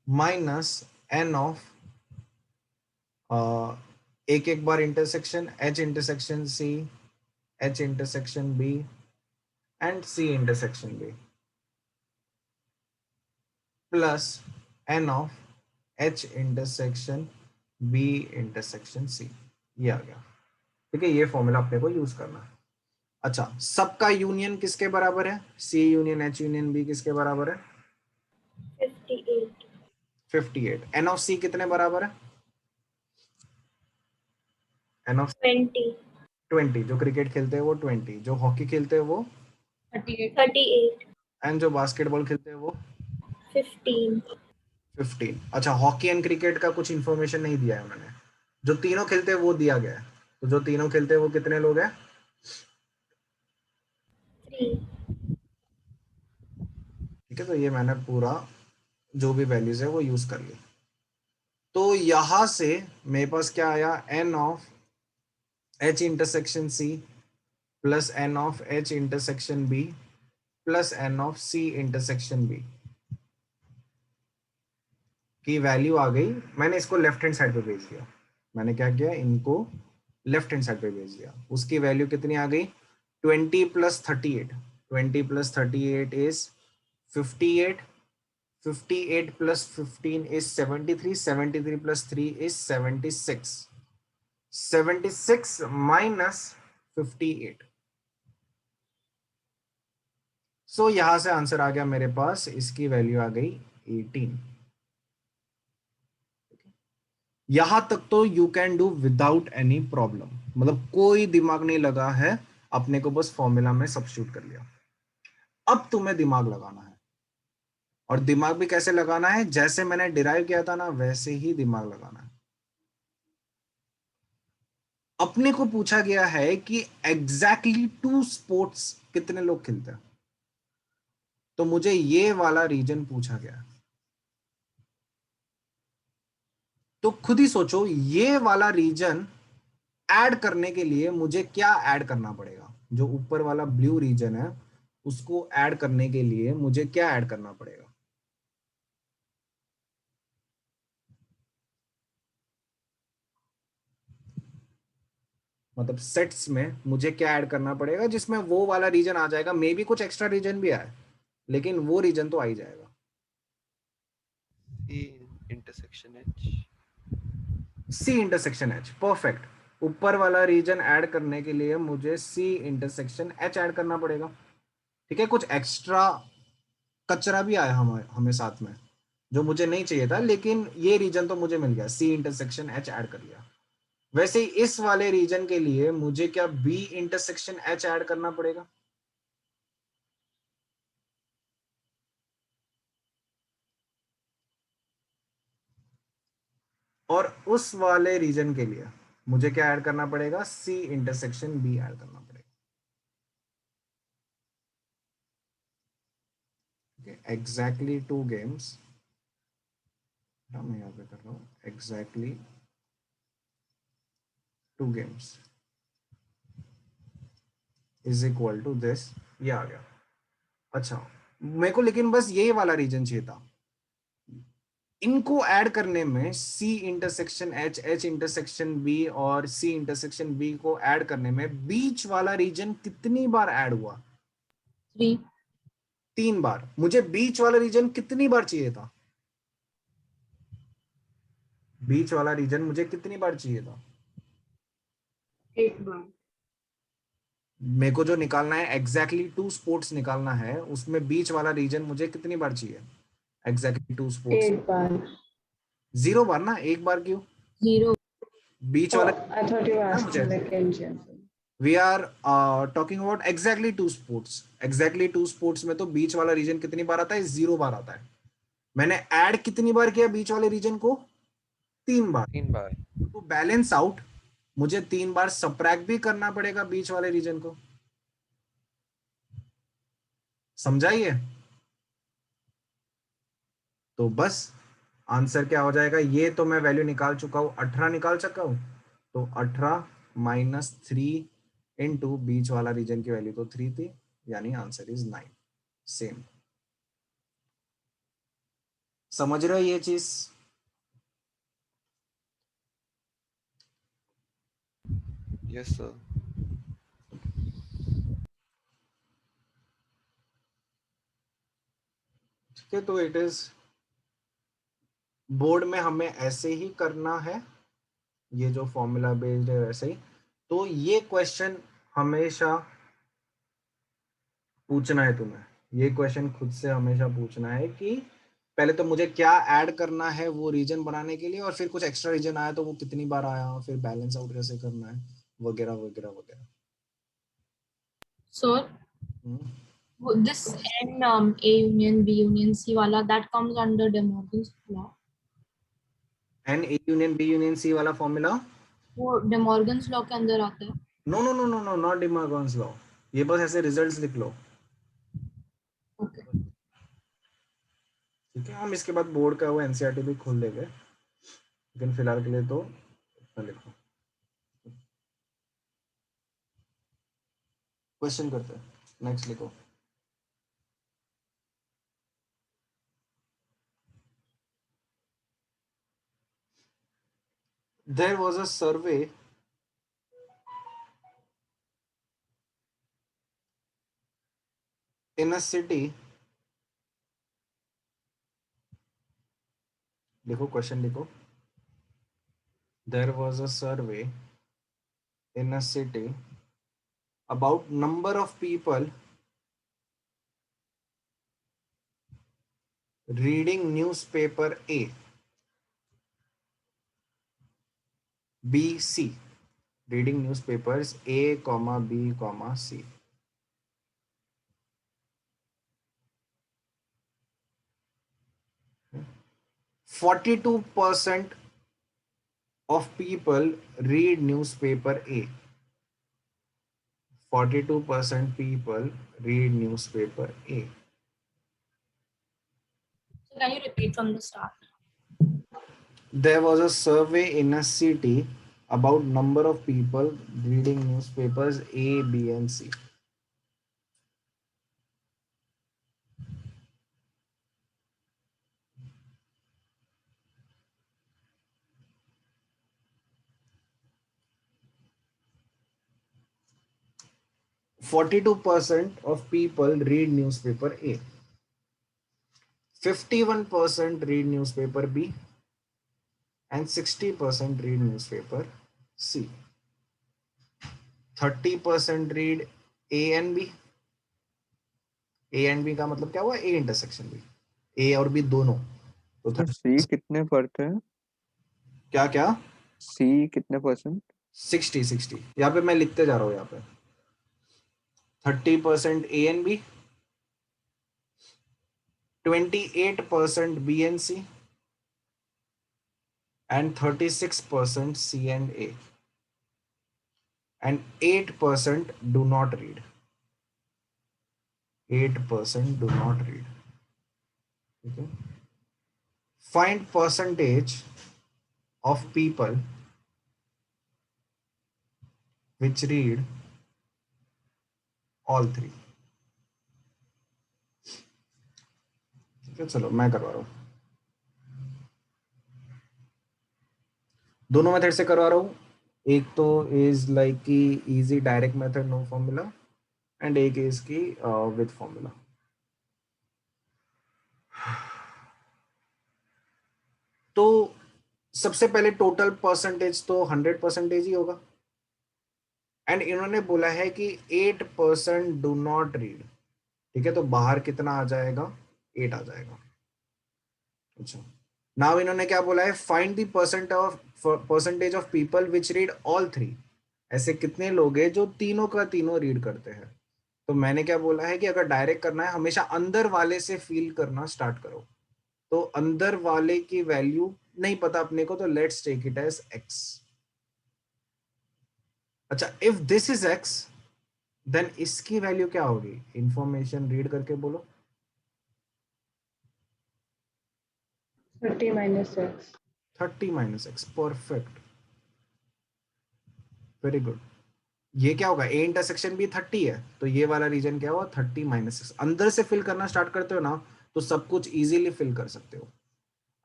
माइनस n ऑफ एक एक बार intersection h intersection c, h intersection b and c intersection b plus n of h intersection b intersection c। ये आ गया। ठीक है, ये फॉर्मूला अपने को यूज करना है। अच्छा, सबका यूनियन किसके बराबर है? c union h union b किसके बराबर है? 58. 58। n ऑफ c कितने बराबर है? n of 20. 20। जो क्रिकेट खेलते हैं वो 20, जो हॉकी खेलते हैं वो, 38. 38. एंड जो बास्केटबॉल खेलते हैं वो 15. 15। अच्छा, हॉकी एंड क्रिकेट का कुछ इंफॉर्मेशन नहीं दिया है मैंने, जो तीनों खेलते हैं वो दिया गया है। तो जो तीनों खेलते हैं वो कितने लोग हैं? 3. ठीक है, तो ये मैंने पूरा जो भी वैल्यूज है वो यूज कर ली। तो यहां से मेरे पास क्या आया? n of h intersection c plus n of h intersection b plus n of c intersection b की वैल्यू आ गई। मैंने इसको लेफ्ट हैंड साइड पे भेज दिया। मैंने क्या किया? इनको लेफ्ट हैंड साइड पे भेज दिया। उसकी वैल्यू कितनी आ गई? 20 plus 38। 20 plus 38 is 58। 58 plus 15 is 73. 73 plus 3 is 76. 76 minus 58. सो यहां से आंसर आ गया मेरे पास, इसकी वैल्यू आ गई 18। यहां तक तो you can do without any problem, मतलब कोई दिमाग नहीं लगा है, अपने को बस फॉर्मूला में सब्स्टिट्यूट कर लिया। अब तुम्हें दिमाग लगाना है, और दिमाग भी कैसे लगाना है? जैसे मैंने डिराइव किया था ना, वैसे ही दिमाग लगाना है। अपने को पूछा गया है कि एग्जैक्टली 2 स्पोर्ट्स कितने लोग खेलते हैं, तो मुझे ये वाला रीजन पूछा गया। तो खुद ही सोचो, ये वाला रीजन ऐड करने के लिए मुझे क्या ऐड करना पड़ेगा? जो ऊपर वाला ब्लू रीजन है उसको ऐड करने के लिए मुझे क्या ऐड करना पड़ेगा? मतलब सेट्स में मुझे क्या ऐड करना पड़ेगा जिसमें वो वाला रीजन आ जाएगा? मे बी कुछ एक्स्ट्रा रीजन भी आए, लेकिन वो रीजन तो आ ही जाएगा। C intersection H. C intersection H, perfect. ऊपर वाला रीजन ऐड करने के लिए मुझे C इंटरसेक्शन H ऐड करना पड़ेगा। ठीक है, कुछ एक्स्ट्रा कचरा भी आया हमें साथ में, जो मुझे नहीं चाहिए था, लेकिन ये रीजन तो मुझे मिल गया। C इंटरसेक्शन H ऐड कर लिया। वैसे ही इस वाले रीजन के लिए मुझे क्या B इंटरसेक्शन H ऐड करना पड़ेगा? और उस वाले रीजन के लिए मुझे क्या ऐड करना पड़ेगा? C इंटरसेक्शन B ऐड करना पड़ेगा। एग्जैक्टली 2 गेम्स, मैं यहाँ पे कर रहा हूँ exactly 2 games is equal to this, ये आ गया। अच्छा, मेरे को लेकिन बस यही वाला रीजन चाहिए था। इनको ऐड करने में C intersection H, H intersection B और C इंटरसेक्शन B को ऐड करने में बीच वाला रीजन कितनी बार ऐड हुआ? 3. 3 बार। मुझे बीच वाला रीजन कितनी बार चाहिए था? बीच वाला रीजन मुझे कितनी बार चाहिए था? 8 बार। मेरे को जो निकालना है एग्जैक्टली 2 स्पोर्ट्स निकालना है, उसमें बीच वाला रीजन मुझे कितनी बार चाहिए? Exactly 2 sports. 8 बार। 0 बार ना, 1 बार क्यों? 0. बीच Oh, वाला I thought you were ना मुझे, asking like in general. We are talking about exactly 2 sports. Exactly 2 sports में तो बीच वाला रीजन कितनी बार आता है? 0 बार आता है। मैंने ऐड कितनी बार किया बीच वाले रीजन को? 3 बार। 3 बार। तो बैलेंस आउट मुझे 3 बार सबट्रैक्ट भी करना पड़ेगा बीच वाले रीजन को। समझाइए? तो बस आंसर क्या हो जाएगा? ये तो मैं वैल्यू निकाल चुका हूं, 18 निकाल चुका हूं। तो 18 माइनस 3 इंटू बीच वाला रीजन की वैल्यू तो 3 थी, यानी आंसर इज 9। सेम। समझ रहे हो ये चीज? Yes, sir. ठीक है, तो इट इज बोर्ड में हमें ऐसे ही करना है, ये जो फॉर्मूला बेस्ड है वैसे ही। तो ये क्वेश्चन हमेशा पूछना है तुम्हें, ये क्वेश्चन खुद से हमेशा पूछना है कि पहले तो मुझे क्या ऐड करना है वो रीजन बनाने के लिए, और फिर कुछ एक्स्ट्रा रीजन आया तो वो कितनी बार आया, फिर बैलेंस आउट कैसे करना है, वगैरह वगैरह वगैरह। So this N A union B union C wala that comes under De Morgan's law. N a union B union c वाला फॉर्मूला वो De Morgan's law के अंदर आता है। No no no no no, not De Morgan's law. ये बस ऐसे results लिख लो। Okay. ठीक है, हम इसके बाद बोर्ड का वो एनसीईआरटी भी खोल लेंगे, लेकिन फिलहाल के लिए तो इतना लिखो। क्वेश्चन करते हैं, नेक्स्ट लिखो। There was a survey in a city, लिखो क्वेश्चन लिखो। There was a survey in a city about number of people reading newspaper A, B, C, reading newspapers A, B, C. Hmm. 42% of people read newspaper A. 42% people read newspaper A. So can you repeat from the start? There was a survey in a city about number of people reading newspapers A, B, and C. %42 of people read newspaper A. 51% read newspaper B, and 60% read newspaper C. 30% read A and B. A and B का मतलब क्या हुआ? A intersection B, A और B दोनों। तो तो सी कितने पढ़ते हैं? क्या क्या? सी कितने %? 60 यहाँ पे मैं लिखते जा रहा हूँ। यहाँ पे 30% A and B, 28% B and C, and 36% C and A, and 8% do not read. 8% do not read. Okay. Find percentage of people which read all three. ठीक है, चलो मैं करवा रहा हूँ, दोनों मेथड से करवा रहा हूँ। एक तो इज लाइक की easy direct method no formula, and एक इज की विद फॉर्मूला। तो सबसे पहले टोटल परसेंटेज तो 100% ही होगा, एंड इन्होंने बोला है कि 8% डू नॉट रीड। ठीक है, तो बाहर कितना आ जाएगा, 8 आ जाएगा। अच्छा, नाउ इन्होंने क्या बोला है, find the percentage of people which read all three. ऐसे कितने लोग हैं जो तीनों का तीनों रीड करते हैं। तो मैंने क्या बोला है कि अगर डायरेक्ट करना है हमेशा अंदर वाले से फील करना स्टार्ट करो। तो अंदर वाले की वैल्यू नहीं पता अपने को, तो let's take it as x। अच्छा, if this is x then इसकी वैल्यू क्या होगी, इंफॉर्मेशन रीड करके बोलो। 30 minus x. 30 minus x, perfect, very good. ये क्या होगा, ए इंटरसेक्शन भी 30 है, तो ये वाला रीजन क्या हुआ, 30 माइनस एक्स। अंदर से फिल करना स्टार्ट करते हो ना तो सब कुछ इजीली फिल कर सकते हो।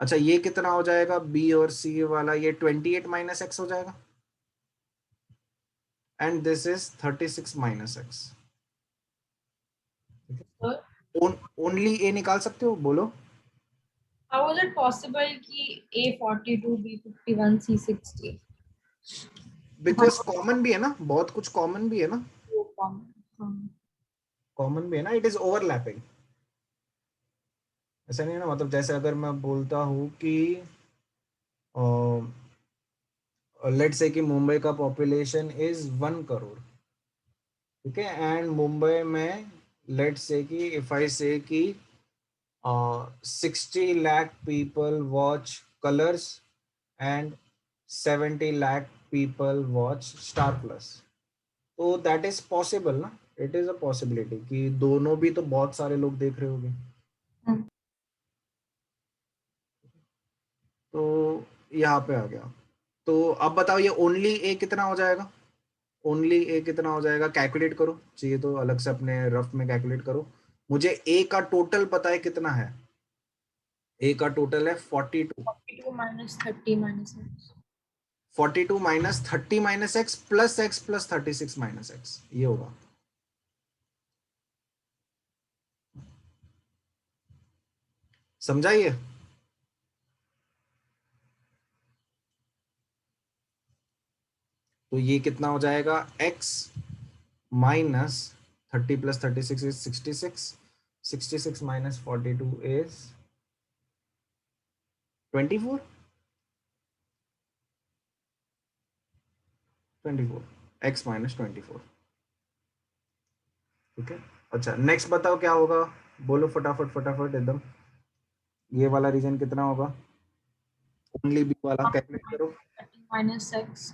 अच्छा, ये कितना हो जाएगा, बी और सी वाला, ये 28 माइनस एक्स हो जाएगा, and this is 36 minus x. Only A निकाल सकते हो, बोलो। How is it possible कि A 42, B 51, C 60? Because common भी है ना, बहुत कुछ कॉमन भी है ना, वो common. कॉमन भी है ना, इट इज ओवरलैपिंग। ऐसा नहीं है ना, मतलब जैसे अगर मैं बोलता हूँ कि लेट्स से कि मुंबई का पॉपुलेशन इज 1 करोड़, ठीक है, एंड मुंबई में लेट्स से कि इफ आई से कि 60 lakh people watch colors and 70 lakh people watch Star Plus, तो दैट इज पॉसिबल ना, इट इज अ पॉसिबिलिटी कि दोनों भी तो बहुत सारे लोग देख रहे होंगे। तो यहाँ पे आ गया। तो अब बताओ ये ओनली ए कितना हो जाएगा, ओनली ए कितना हो जाएगा, कैलकुलेट करो, चाहिए तो अलग से अपने रफ में कैलकुलेट करो। मुझे ए का टोटल पता है कितना है, ए का टोटल है 42। 42 minus 30 minus x. 42 minus 30 minus x plus x plus 36 minus x, ये होगा। समझाइए। तो ये कितना हो जाएगा, x minus 30 plus 36 is 66, 66 minus 42 is 24, 24, x minus 24। ठीक है, अच्छा नेक्स्ट बताओ क्या होगा, बोलो फटाफट फटाफट एकदम। ये वाला रीजन कितना होगा, ओनली बी वाला कैलकुलेट करो। 30 minus x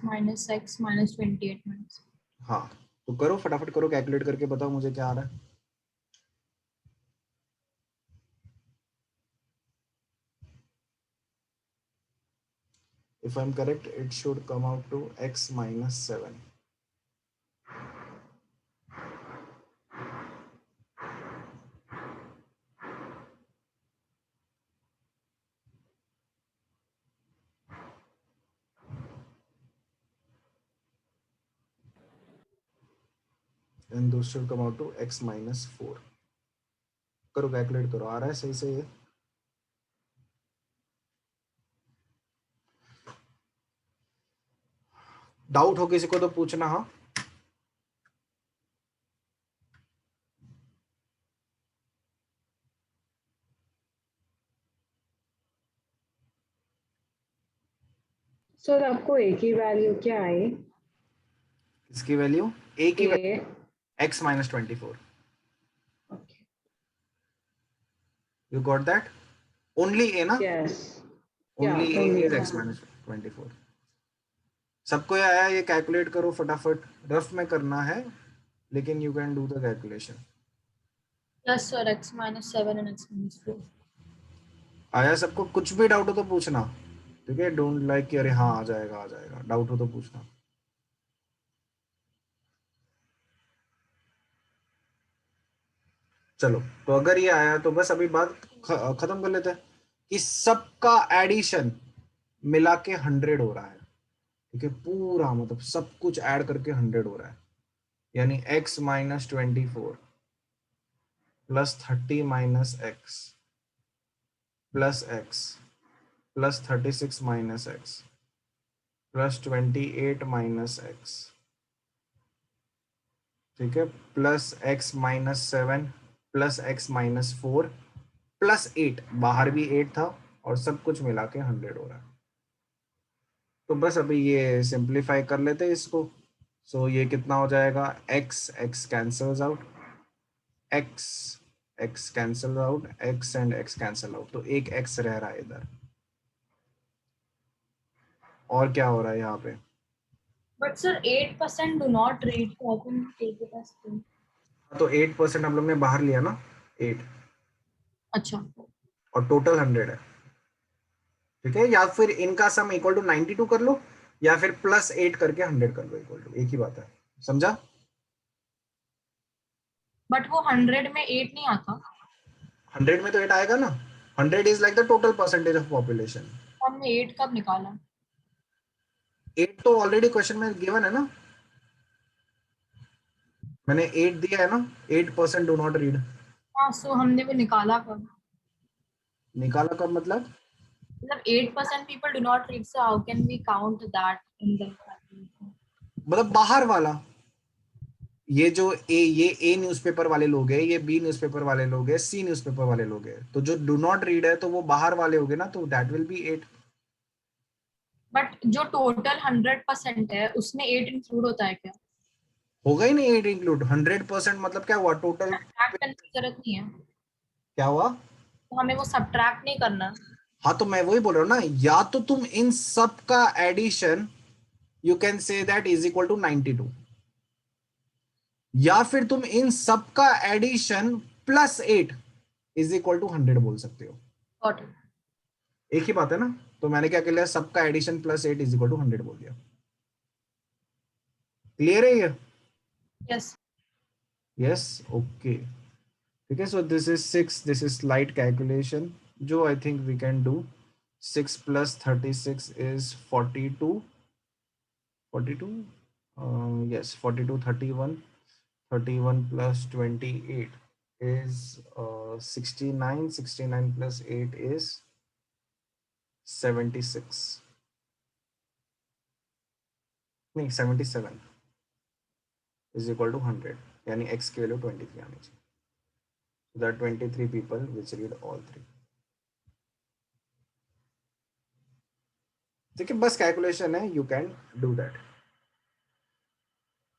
minus 28 minus. हाँ, तो करो फटाफट करो, कैलकुलेट करके बताओ मुझे क्या आ रहा है। If I'm correct, it should come out to x minus 7. And those should come out to x minus 4. करो कैलकुलेट करो, आ रहा है सही से ये। डाउट हो किसी को तो पूछना। हाँ, सर आपको ए की वैल्यू क्या आई, इसकी वैल्यू a की value A? x minus 24. Okay. You got that? Only a ना? Yes. Only Yeah, a only is x minus 24. सबको ये आया, ये कैलकुलेट करो फटाफट, रफ में करना है लेकिन you can do the calculation. Yes, sir. X minus 7 and x minus 4. आया सबको, कुछ भी डाउट हो तो पूछना, ठीक है, डोंट लाइक कि अरे हाँ आ जाएगा, डाउट हो तो पूछना। चलो, तो अगर ये आया तो बस अभी बात खत्म कर लेते हैं कि सबका एडिशन मिला के 100 हो रहा है। ठीक है, पूरा मतलब सब कुछ ऐड करके 100 हो रहा है, यानी x minus 24 plus 30 minus x plus x plus 36 minus x plus 28 minus x, ठीक है, plus x minus 7 plus x minus 4 plus 8, बाहर भी 8 था, और सब कुछ मिला के 100 हो रहा है। तो बस अभी ये सिंप्लीफाई कर लेते हैं इसको। सो ये कितना हो जाएगा, x cancels out, x cancel out, x and x cancel out, तो एक x रह रहा है इधर। और क्या हो रहा है यहाँ पे, But sir, 8% do not read, so I can take it as 2. तो 8% हम लोग ने बाहर लिया ना, 8, अच्छा, और टोटल 100 है। ठीक है, या फिर इनका सम इक्वल टू 92 कर लो, या फिर प्लस 8 करके 100 कर लो, इक्वल टू, एक ही बात है, समझा? बट वो 100 में 8 नहीं आता। 100 में तो 8 आएगा ना, 100 is like the total percentage of population. हमने 8 कब निकाला? 8 तो ऑलरेडी क्वेश्चन में गिवन है ना, मैंने 8 दिया है ना, 8% डू नॉट रीड। हाँ, सो हमने वो निकाला कब? निकाला कब मतलब? मतलब 8% people do not read, so how can we count that in the calculation? मतलब बाहर वाला, ये जो ए न्यूज़पेपर वाले लोग हैं, ये बी न्यूज़पेपर वाले लोग हैं, सी न्यूज़पेपर वाले लोग हैं, तो जो डू नॉट रीड है तो वो बाहर वाले हो गए ना, तो दैट विल बी 8। बट जो टोटल 100% है उसमें 8 इंक्लूड होता है क्या? होगा ही नहीं 8 इंक्लूड, 100% मतलब क्या हुआ टोटल, सब्ट्रैक्ट करने की जरूरत नहीं है, क्या हुआ? तो हमें वो सब्ट्रैक्ट नहीं करना। हाँ, तो मैं वही बोल रहा हूँ ना, या तो तुम इन सब का addition you can say that is equal to 92, या फिर तुम इन सब का addition plus 8 is equal to 100 बोल सकते हो। Got it. एक ही बात है ना, तो मैंने क्या कर लिया, सबका addition plus 8 is equal to 100 बोल दिया। क्लियर है ये? Yes. यस, ओके, ठीक है। So this is 6, this is slight calculation जो I think we can do. 6 plus 36 is 42, 42, yes 42, 31, 31 plus 28 is 69, 69 plus 8 is 76, नहीं 77 is equal to 100, यानी x की वैल्यू 23 आनी चाहिए। So there are 23 people which read all three। ठीक है, बस calculation है, यू कैन डू दैट।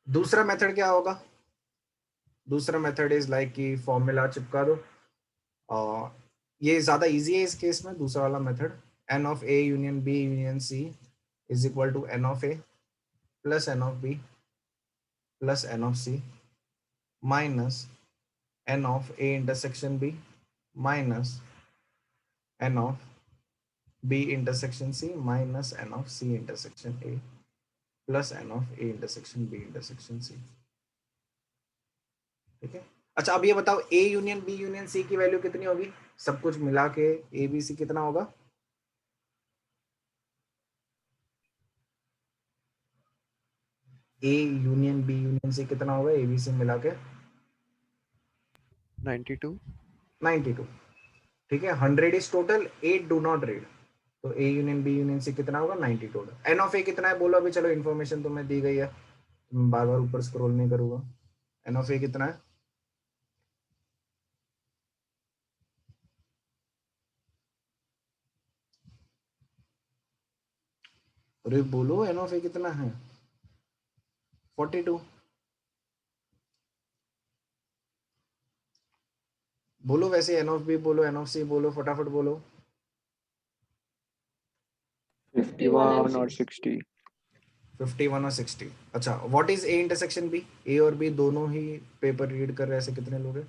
दूसरा मेथड क्या होगा? दूसरा मेथड इज लाइक कि फॉर्मूला चिपका दो, ये ज्यादा इजी है इस केस में, दूसरा वाला method, n of a union b union c is equal to n of a plus n of b plus n of c minus n of a intersection b minus n of b intersection c minus n of c intersection a plus n of a intersection b intersection c। ठीक है, अच्छा अब ये बताओ a union b union c की value कितनी होगी, सब कुछ मिला के a b c कितना होगा? a union b union c कितना होगा a b c मिला के? 92। 92। ठीक है, 100 is total, 8 do not read, तो a union b union c कितना होगा? 90 टोटल। n ऑफ a कितना है बोलो अभी, चलो इन्फॉर्मेशन तुम्हें दी गई है, मैं बार बार ऊपर स्क्रॉल नहीं करूंगा। n ऑफ a कितना है? अरे बोलो n ऑफ a कितना है? 42। बोलो वैसे, n ऑफ b बोलो, n ऑफ c बोलो, फटाफट बोलो। 51 और 60। 51 और 60। अच्छा, what is a intersection b? a और b दोनों ही पेपर रीड कर रहे हैं, ऐसे कितने लोग हैं?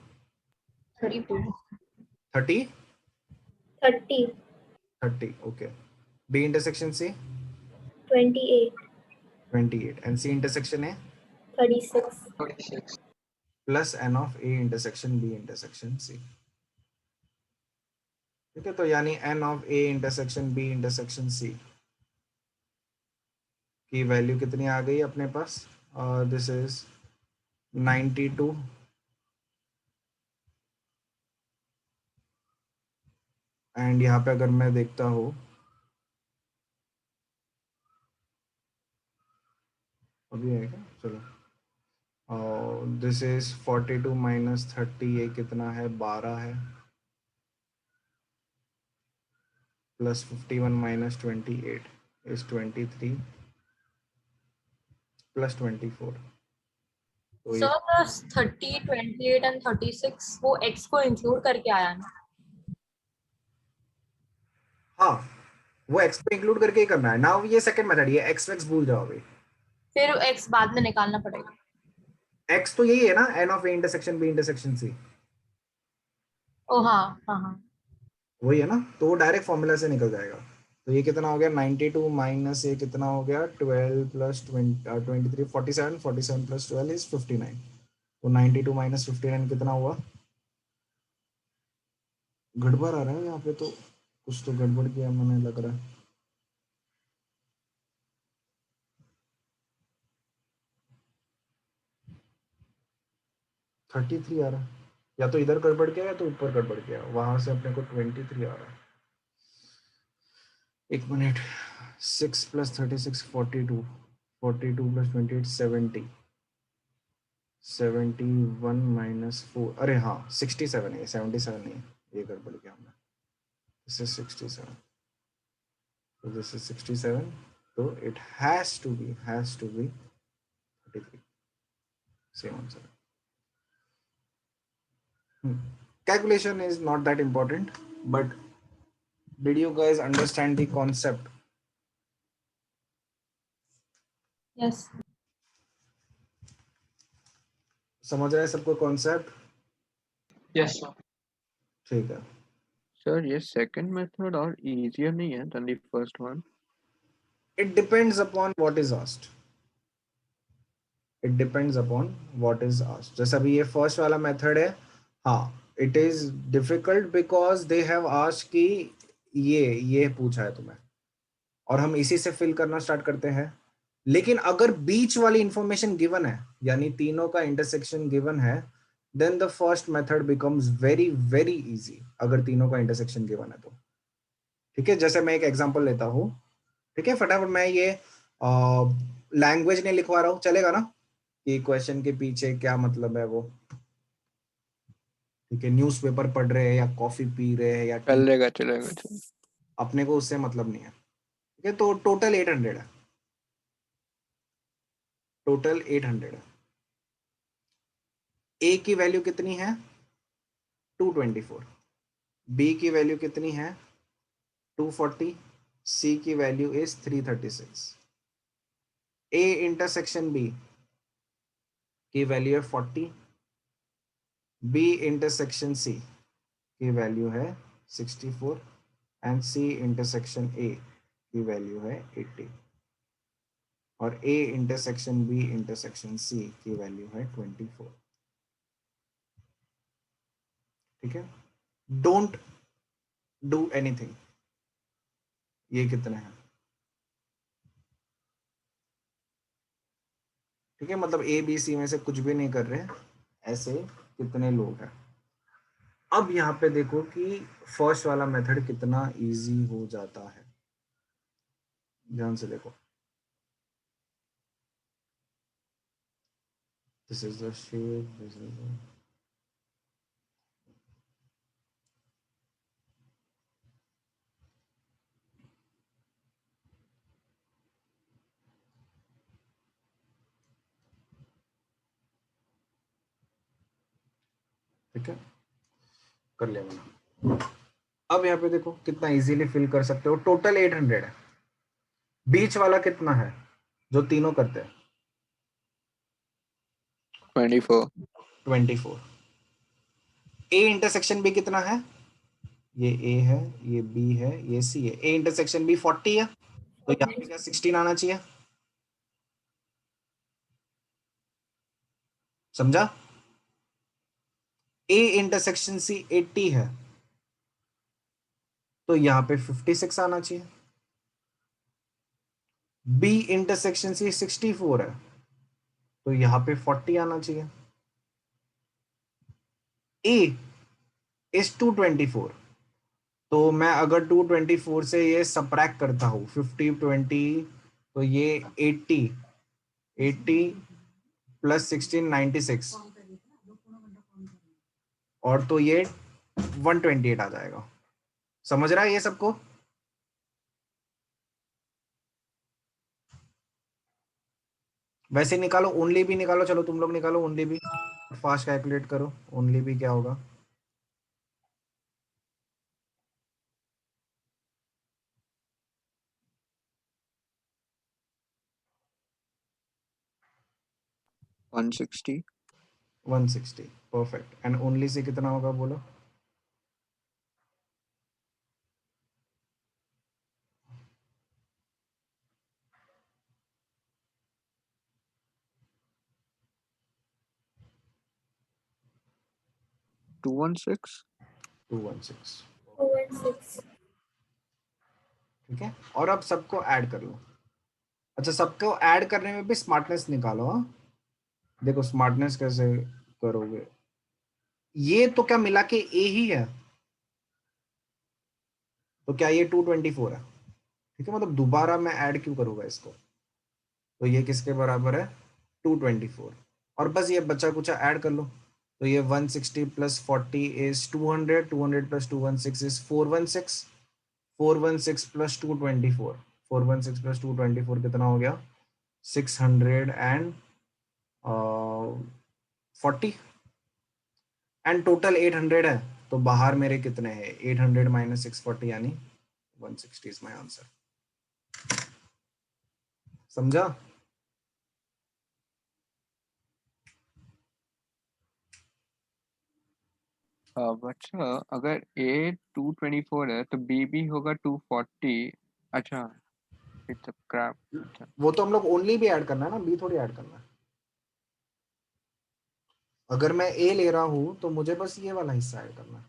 32। 30, 30, 30, okay. b intersection c 28, 28 and c intersection a 36, 36। Plus n of a intersection b intersection c। ठीक है, तो यानी n of a intersection b intersection c की वैल्यू कितनी आ गई अपने पास? दिस इज 92 एंड यहाँ पे अगर मैं देखता हूँ अभी है क्या, चलो दिस इज 42 माइनस 30, ये कितना है? 12 है, प्लस 51 माइनस 28 इज 23 प्लस 24। तो ये सर 30, 28 एंड 36 वो x को इंक्लूड करके आया ना? हाँ, वो x को इंक्लूड करके ही करना है ना। ये सेकंड मेथड, ये x x भूल जाओ अभी। फिर x बाद में निकालना पड़ेगा। x तो यही है ना, n of a intersection b intersection c, ओ हाँ हाँ हाँ। वही है ना, तो वो डायरेक्ट फॉर्मूला से निकल जाएगा। तो ये कितना हो गया? 92 माइनस ये कितना हो गया? 12 प्लस 23 47, 47 प्लस 12 इज 59। तो 92 माइनस 59 कितना हुआ? गड़बड़ आ रहा है यहाँ पे, तो कुछ तो गड़बड़ किया मैंने लग रहा है। थर्टी थ्री आ रहा है, या तो इधर गड़बड़ किया या तो ऊपर गड़बड़ किया, वहां से अपने को 23 आ रहा है। एक मिनट, 6 प्लस 36 42, 42 प्लस 28 70, 71 माइनस 4, अरे हाँ 67 है, 77 नहीं है, ये गड़बड़ किया हमने। दिस इज 67, तो दिस इज 67, तो it has to be 33, same answer. Calculation is not that important, but did you guys understand the concept? Yes. समझ रहे हैं सबको कॉन्सेप्ट? Yes, sir. ठीक है। सर ये सेकंड मेथड और इजियर नहीं है then the first one? It depends upon what is asked. It depends upon what is asked. जैसे अभी ये फर्स्ट वाला मेथड है, हाँ it is difficult because they have asked कि ये पूछा है तुम्हें, और हम इसी से फिल करना स्टार्ट करते हैं। लेकिन अगर बीच वाली इंफॉर्मेशन गिवन है, यानी तीनों का इंटरसेक्शन गिवन है, then the first method becomes very very easy, अगर तीनों का इंटरसेक्शन गिवन है तो। ठीक है, जैसे मैं एक एग्जांपल लेता हूँ, ठीक है, फटाफट मैं ये लैंग्वेज नहीं लिखवा रहा हूँ, चलेगा ना, कि क्वेश्चन के पीछे क्या मतलब है वो। ठीक है, न्यूज़पेपर पढ़ रहे हैं या कॉफी पी रहे हैं या टी, चलेगा। अपने को उससे मतलब नहीं है। ठीक है, तो टोटल 800 है, टोटल 800 है। ए की वैल्यू कितनी है? 224। बी की वैल्यू कितनी है? 240। सी की value is 336। A intersection B की वैल्यू है 40। बी इंटरसेक्शन सी की वैल्यू है 64 एंड सी इंटरसेक्शन ए की वैल्यू है 80 और a intersection B intersection c की वैल्यू है 24। ठीक है, डोंट डू एनीथिंग। ये कितने हैं? ठीक है, मतलब ए बी सी में से कुछ भी नहीं कर रहे, ऐसे कितने लोग हैं। अब यहाँ पे देखो कि फर्स्ट वाला मेथड कितना इजी हो जाता है, ध्यान से देखो। This is the shape, this is the, ठीक है, कर लिया मैंने। अब यहाँ पे देखो कितना इजीली फिल कर सकते हो। टोटल 800 है, बीच वाला कितना है जो तीनों करते हैं? 24। 24। ए इंटरसेक्शन बी कितना है? ये ए है, ये बी है, ये सी है। ए इंटरसेक्शन बी 40 है, तो यहाँ पे क्या 16 आना चाहिए? समझा? A इंटरसेक्शन C 80 है तो यहाँ पे 56 आना चाहिए। B इंटरसेक्शन C 64 है तो यहाँ पे 40 आना चाहिए। A इज 224 तो मैं अगर 224 से ये सबट्रैक्ट करता हूँ 50 20 तो ये 80 प्लस 16 96 और तो ये 128 आ जाएगा। समझ रहा है ये सबको? वैसे निकालो, ओनली भी निकालो, चलो तुम लोग निकालो ओनली भी, फास्ट कैलकुलेट करो ओनली भी क्या होगा। One 160 perfect. And only say कितना होगा बोलो? Two one six 216। 2 and 6. ठीक है, और अब सबको ऐड कर लो। अच्छा, सबको ऐड करने में भी स्मार्टनेस निकालो। हाँ, देखो स्मार्टनेस कैसे करोगे। ये तो क्या मिला के ए ही है, तो क्या ये 224 है? ठीक है, मतलब दोबारा मैं ऐड क्यों करूंगा इसको? तो ये किसके बराबर है? 224। और बस ये बच्चा कुछ ऐड कर लो। तो ये 160 plus 40 is 200, 200 plus 216 is 416, 416 plus 224, 416 plus 224 कितना हो गया? 640 एंड टोटल 800 है। तो बाहर मेरे कितने हैं? 800 माइनस 640 यानी 160 इज माय आंसर। समझा? बच्चा अगर A 224 है तो B भी होगा 240। अच्छा, इट्स अ क्रैप। अच्छा, वो तो हम लोग ओनली भी ऐड करना है ना, बी थोड़ी ऐड करना है। अगर मैं ए ले रहा हूं तो मुझे बस ये वाला हिस्सा ऐड करना है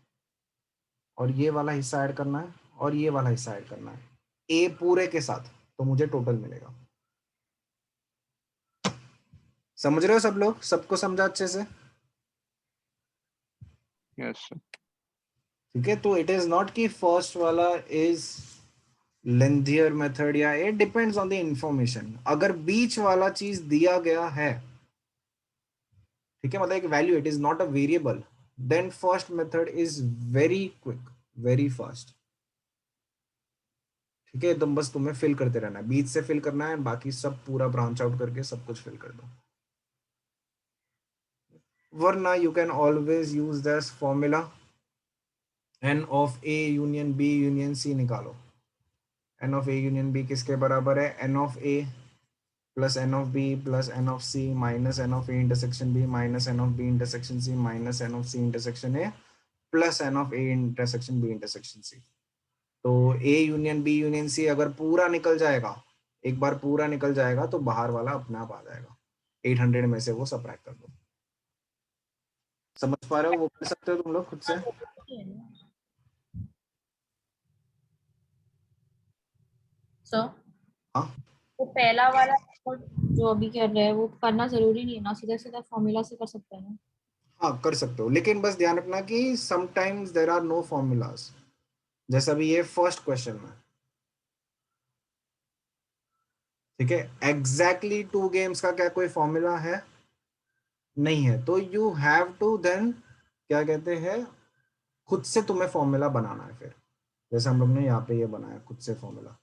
और ये वाला हिस्सा ऐड करना है और ये वाला हिस्सा ऐड करना है ए पूरे के साथ, तो मुझे टोटल मिलेगा। समझ रहे हो सब लोग? सबको समझा अच्छे से? Yes sir. ठीक है, तो इट इज नॉट कि फर्स्ट वाला इज लेंथियर मेथड, या it depends on the information. अगर बीच वाला चीज दिया गया है, ठीक है, मतलब एक value, it is not a variable, then first method is very quick, very fast. ठीक है, एकदम बस तुम्हें फिल करते रहना है, बीच से फिल करना है, बाकी सब पूरा ब्रांच आउट करके सब कुछ फिल कर दो। वरना you can always use this formula, n of A union B union C निकालो। N of A union B किसके बराबर है? N of A plus n of B plus n of C minus n of A intersection B minus n of B intersection C minus n of C intersection A plus n of A intersection B intersection C. तो A union B union C अगर पूरा निकल जाएगा, एक बार पूरा निकल जाएगा तो बाहर वाला अपने आप आ जाएगा। 800 में से वो सबट्रैक्ट कर दो। समझ पा रहे हो? वो कर सकते हो तुम लोग खुद से? सर, हाँ, वो पहला वाला जो अभी कर रहे हैं वो करना जरूरी नहीं है ना, सीधा सीधा फॉर्मूला से कर सकते हैं ना। हाँ कर सकते हो, लेकिन बस ध्यान रखना कि sometimes there are no formulas. जैसा भी ये फर्स्ट क्वेश्चन में, ठीक है, एग्जैक्टली 2 गेम्स का क्या कोई फॉर्मूला है? नहीं है। तो यू हैव टू देन, क्या कहते हैं, खुद से तुम्हें फॉर्मूला बनाना है। फिर जैसे हम लोग ने यहाँ पे ये बनाया खुद से फॉर्मूला,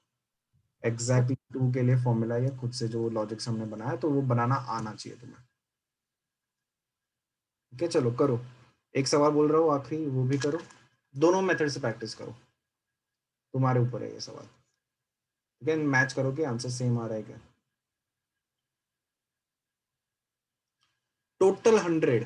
एग्जैक्टली 2 के लिए फॉर्मूला, ये खुद से जो लॉजिक्स हमने बनाया, तो वो बनाना आना चाहिए तुम्हें। ठीक है, चलो करो। एक सवाल बोल रहा हूँ आखिरी, वो भी करो। दोनों मेथड से प्रैक्टिस करो, तुम्हारे ऊपर है ये सवाल। ठीक है, मैच करो कि आंसर सेम आ रहा है क्या। टोटल 100,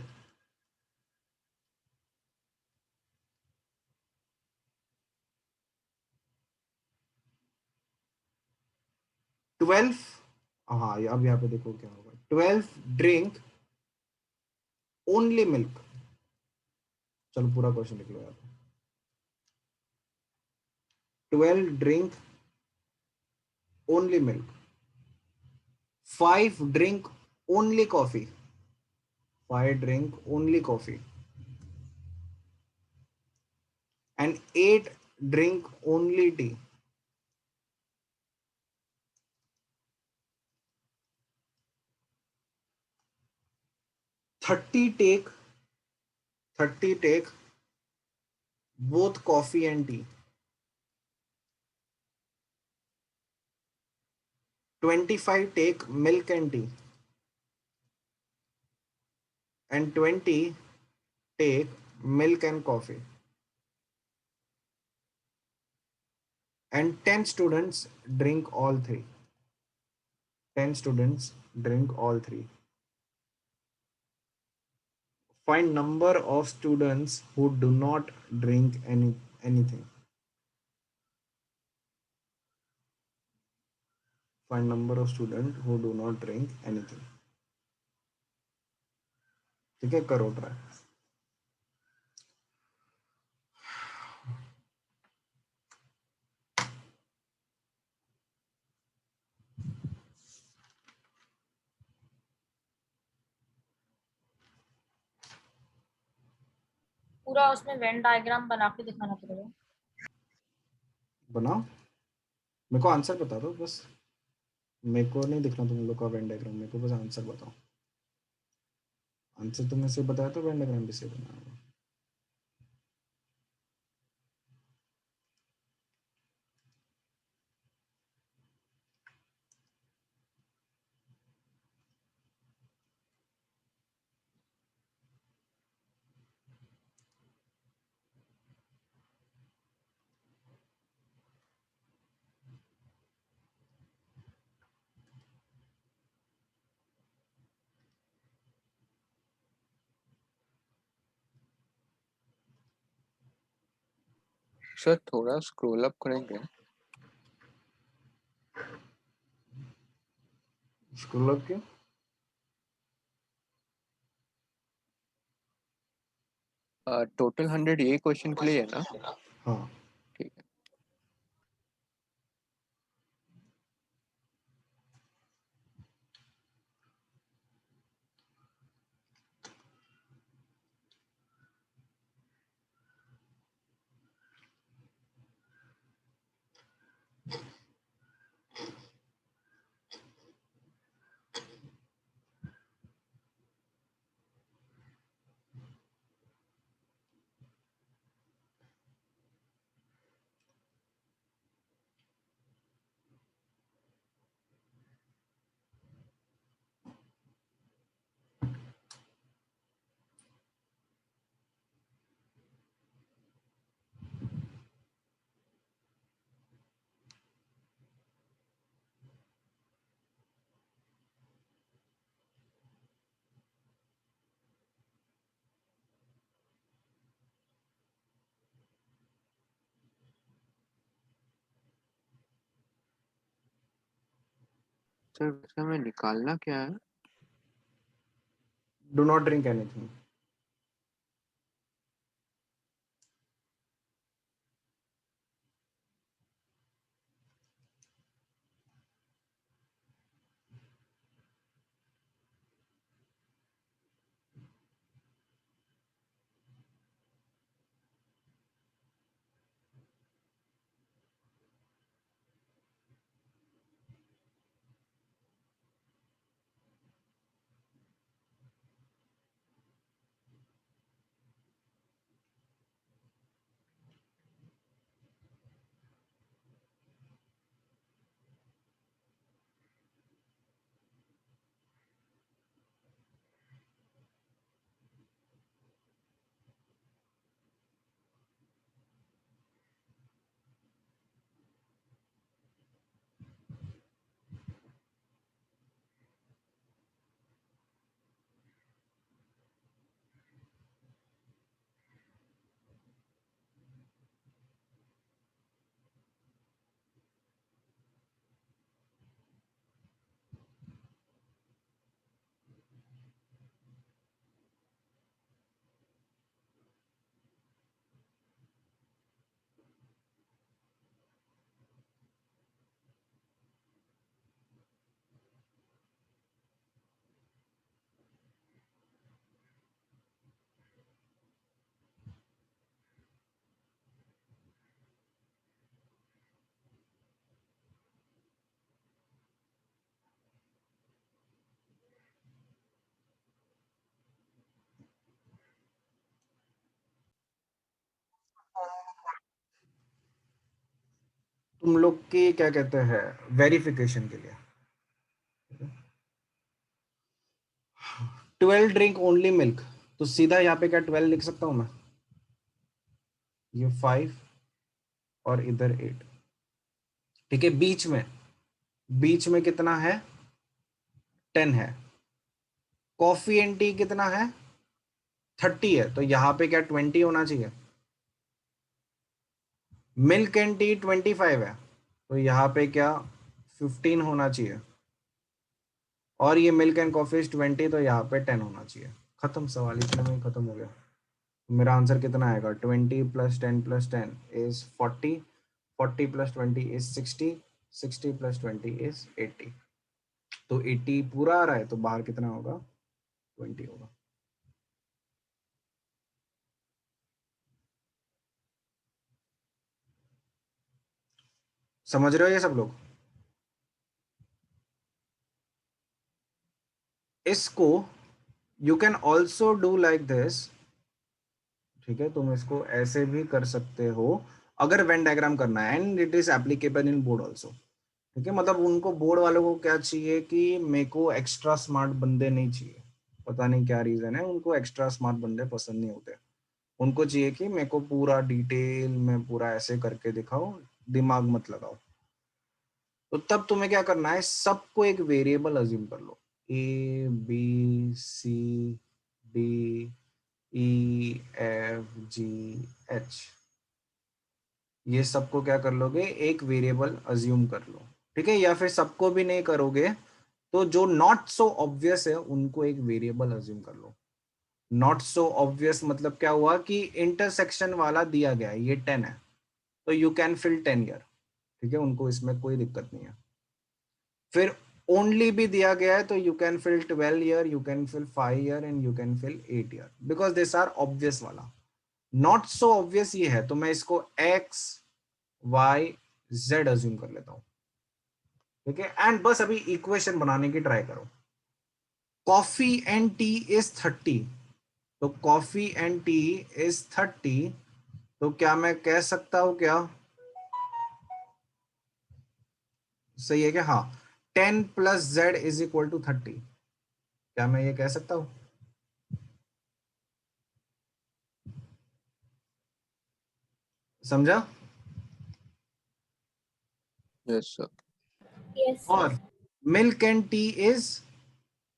हाँ अब यहाँ पे देखो क्या होगा। 12 ड्रिंक ओनली मिल्क, चलो पूरा क्वेश्चन लिख लो यार। 12 drink only milk, 5 drink only coffee, 5 drink only coffee, and 8 drink only tea. Thirty take both coffee and tea. 25 take milk and tea, and 20 take milk and coffee, and 10 students drink all three. 10 students drink all three. Find number of students who do not drink anything. Find number of students who do not drink anything. ठीक है, करो try. पूरा उसमें Venn diagram बना के दिखाना पड़ेगा। बनाओ, मेरे को आंसर बता दो बस। मेरे को नहीं दिखना तुम लोग का वेन डायग्राम, मेरे को बस आंसर बताओ। आंसर तुमने से बताया तो वेन डायग्राम भी से बनाया। सर थोड़ा स्क्रॉल अप करेंगे? स्क्रॉल अप क्यों? टोटल 100 ये क्वेश्चन के लिए है ना? हाँ, ठीक है। सर वैसे हमें निकालना क्या है? Do not drink anything. तुम लोग की क्या कहते हैं वेरिफिकेशन के लिए 12 ड्रिंक ओनली मिल्क, तो सीधा यहाँ पे क्या 12 लिख सकता हूं मैं, ये 5 और इधर 8। ठीक है, बीच में कितना है, 10 है। कॉफी एंड टी कितना है, 30 है, तो यहाँ पे क्या 20 होना चाहिए। मिल्क एंड टी 25 है, तो यहाँ पे क्या 15 होना चाहिए। और ये मिल्क एंड कॉफी इज 20, तो यहाँ पे 10 होना चाहिए। खत्म, सवाल इतने में ही खत्म हो गया। मेरा आंसर कितना आएगा, 20 + 10 + 10 इज 40, 40 + 20 इज 60, 60 + 20 इज 80। तो 80 पूरा आ रहा है, तो बाहर कितना होगा, 20 होगा। समझ रहे हो ये सब लोग? इसको you can also do like this. ठीक है, तुम इसको ऐसे भी कर सकते हो अगर वेन डायग्राम करना है, and it is applicable in board also. ठीक है, मतलब उनको बोर्ड वालों को क्या चाहिए कि मेरे को एक्स्ट्रा स्मार्ट बंदे नहीं चाहिए, पता नहीं क्या रीजन है, उनको एक्स्ट्रा स्मार्ट बंदे पसंद नहीं होते। उनको चाहिए कि मेरे को पूरा डिटेल में पूरा ऐसे करके दिखाओ, दिमाग मत लगाओ। तो तब तुम्हें क्या करना है, सबको एक वेरिएबल अज्यूम कर लो, A B C D E F G H, ये सबको क्या कर लोगे, एक वेरिएबल अज्यूम कर लो। ठीक है, या फिर सबको भी नहीं करोगे तो जो नॉट सो ऑब्वियस है उनको एक वेरिएबल अज्यूम कर लो। नॉट सो ऑब्वियस मतलब क्या हुआ कि इंटरसेक्शन वाला दिया गया है, ये 10 है, तो यू कैन फिल 10 ईयर। ठीक है, उनको इसमें कोई दिक्कत नहीं है। फिर ओनली भी दिया गया है, तो you can fill 12 year, you can fill 5 year and you can fill 8 year, because this are obvious वाला। नॉट सो ऑब्वियस ये है, तो मैं इसको एक्स वाई जेड अज्यूम कर लेता हूं। ठीक है, एंड बस अभी इक्वेशन बनाने की ट्राई करो। कॉफी एंड टी इज 30, तो कॉफी एंड टी इज 30, तो क्या मैं कह सकता हूं क्या, सही है क्या, हाँ, 10 + z = 30, क्या मैं ये कह सकता हूं? समझा? Yes sir. Yes. और मिल्क एंड टी इज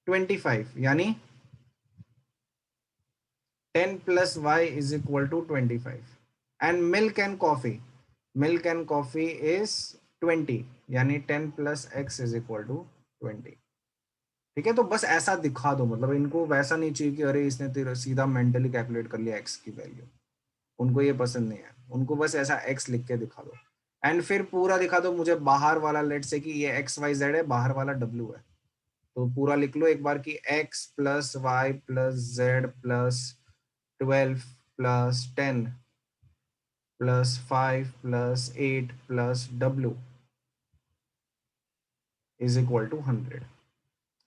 25, यानी 10 + y = 25, and milk and coffee is 20, यानी 10 + x = 20। ठीक है, तो बस ऐसा दिखा दो, मतलब इनको वैसा नहीं चाहिए कि अरे इसने तेरा सीधा मेंटली कैलकुलेट कर लिया x की वैल्यू, उनको ये पसंद नहीं है, उनको बस ऐसा x लिख के दिखा दो। एंड फिर पूरा दिखा दो मुझे बाहर वाला, लेट से कि ये XYZ है, बाहर वाला W है, तो पूरा लिख लो एक बार कि x + y + z + 12 + 10 + 5 + 8 + w = 100,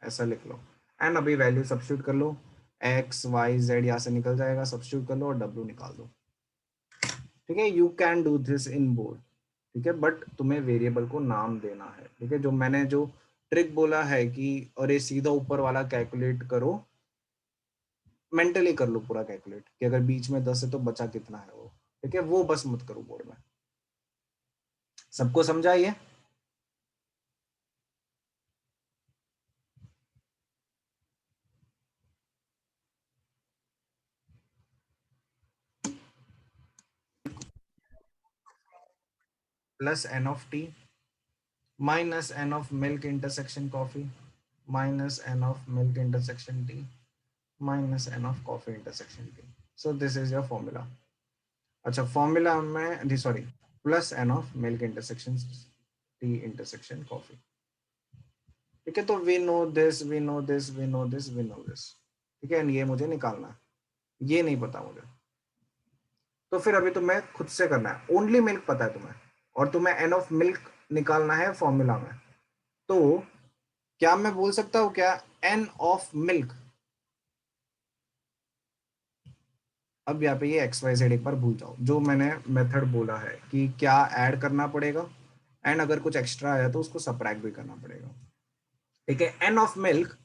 ऐसा लिख लो। एंड अभी वैल्यू सब्स्टिट्यूट कर लो, x y z यहाँ से निकल जाएगा, सब्स्टिट्यूट कर लो और w निकाल दो। ठीक है, you can do this in board. ठीक है, बट तुम्हें वेरिएबल को नाम देना है। ठीक है, जो मैंने जो ट्रिक बोला है कि अरे सीधा ऊपर वाला कैलकुलेट करो, मेंटली कर लो पूरा कैलकुलेट कि अगर बीच में 10 है तो बचा कितना है वो। ठीक है, वो बस मत करो बोर्ड में। सबको समझा ये? Plus n of t minus n of milk intersection coffee minus n of milk intersection t minus n of coffee intersection t. So this is your formula. अच्छा, फॉर्मूला में sorry, plus n of milk intersection t intersection coffee। ठीक है, तो we know this, we know this, we know this, we know this। ठीक है, ये मुझे निकालना है, ये नहीं पता मुझे, तो फिर अभी तुम्हें खुद से करना है। ओनली मिल्क पता है तुम्हें, और तुम्हें एन ऑफ मिल्क निकालना है फॉर्मूला में। तो क्या मैं बोल सकता हूं क्या, एन ऑफ मिल्क अब यहाँ पे ये XYZ एक बार भूल जाओ, जो मैंने मेथड बोला है कि क्या ऐड करना पड़ेगा एंड अगर कुछ एक्स्ट्रा आया तो उसको सबट्रैक्ट भी करना पड़ेगा। ठीक है, n ऑफ मिल्क,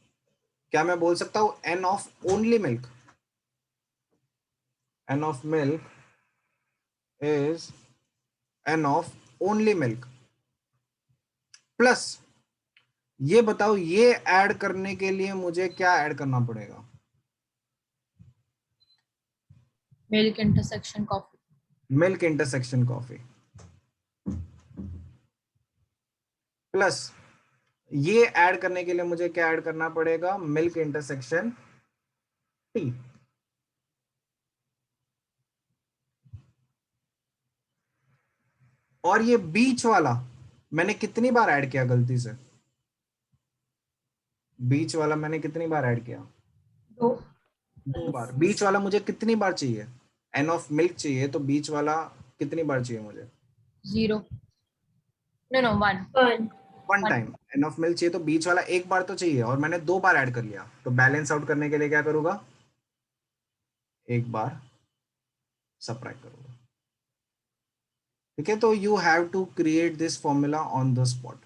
क्या मैं बोल सकता हूँ n of only milk? n of milk is n of only milk plus, ये बताओ ये ऐड करने के लिए मुझे क्या ऐड करना पड़ेगा? Milk intersection coffee. Milk intersection coffee plus ये ऐड करने के लिए मुझे क्या ऐड करना पड़ेगा? Milk intersection T. और ये बीच वाला मैंने कितनी बार ऐड किया गलती से? बीच वाला मैंने कितनी बार ऐड किया? 2 बार। बीच वाला मुझे कितनी बार चाहिए? n ऑफ मिल्क चाहिए, तो बीच वाला कितनी बार चाहिए मुझे? 0 no 1 1. 1 time. n of milk चाहिए तो बीच वाला एक बार तो चाहिए, और मैंने 2 बार ऐड कर लिया, तो बैलेंस आउट करने के लिए क्या करूंगा? एक बार सबट्रैक्ट करूंगा। ठीक है, तो you have to create this formula on the spot,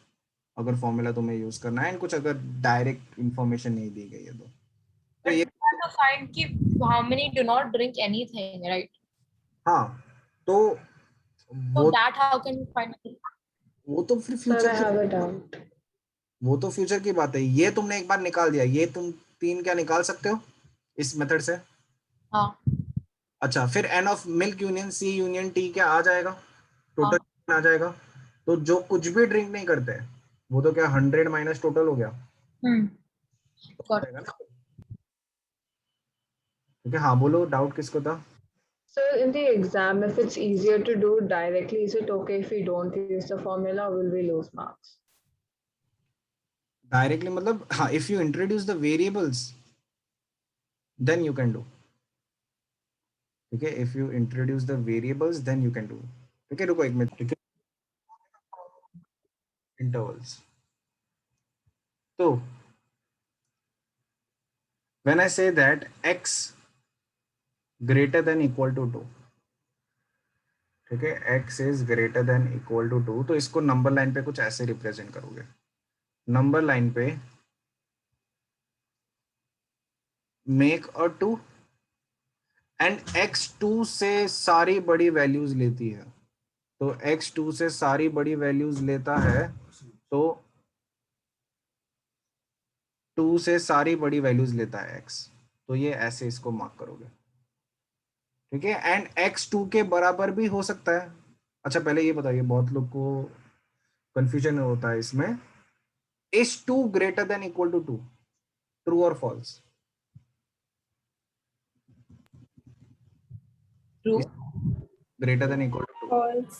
अगर फॉर्मूला तुम्हें यूज करना है, कुछ अगर डायरेक्ट इंफॉर्मेशन नहीं दी गई है तो ये to find कि how many do not drink anything, right? हाँ, तो So वो that how can you find? तो फिर Sir, I future have a doubt. वो तो फ्यूचर की बात है। ये तुमने एक बार निकाल दिया, ये तुम 3 क्या निकाल सकते हो इस मेथड से? हाँ अच्छा, फिर n of milk union C union T क्या आ जाएगा? हाँ टोटल आ जाएगा। तो जो कुछ भी ड्रिंक नहीं करते हैं वो तो क्या 100 माइनस टोटल हो गया? got आएगा ना? ठीक है, हाँ बोलो, डाउट किसको था? Sir, in the exam, if it's easier to do directly, is it okay if we don't use the formula, or will we lose marks? Directly मतलब हाँ, if you introduce the variables then you can do. ठीक है, if you introduce the variables then you can do. ठीक है, रुको एक minute. ठीक है, इंटरवल्स, तो when I say that x greater than equal to 2, ठीक है, x is greater than equal to 2, तो इसको नंबर लाइन पे कुछ ऐसे रिप्रेजेंट करोगे। नंबर लाइन पे मेक अ 2 एंड x 2 से सारी बड़ी वैल्यूज लेती है, तो x 2 से सारी बड़ी वैल्यूज लेता है, तो 2 से सारी बड़ी वैल्यूज लेता है x, तो ये ऐसे इसको मार्क करोगे। ठीक है, एंड x 2 के बराबर भी हो सकता है। अच्छा पहले ये बताइए, बहुत लोग को कंफ्यूजन होता है इसमें, is 2 greater than equal to 2, true और false? true greater than equal to 2, False.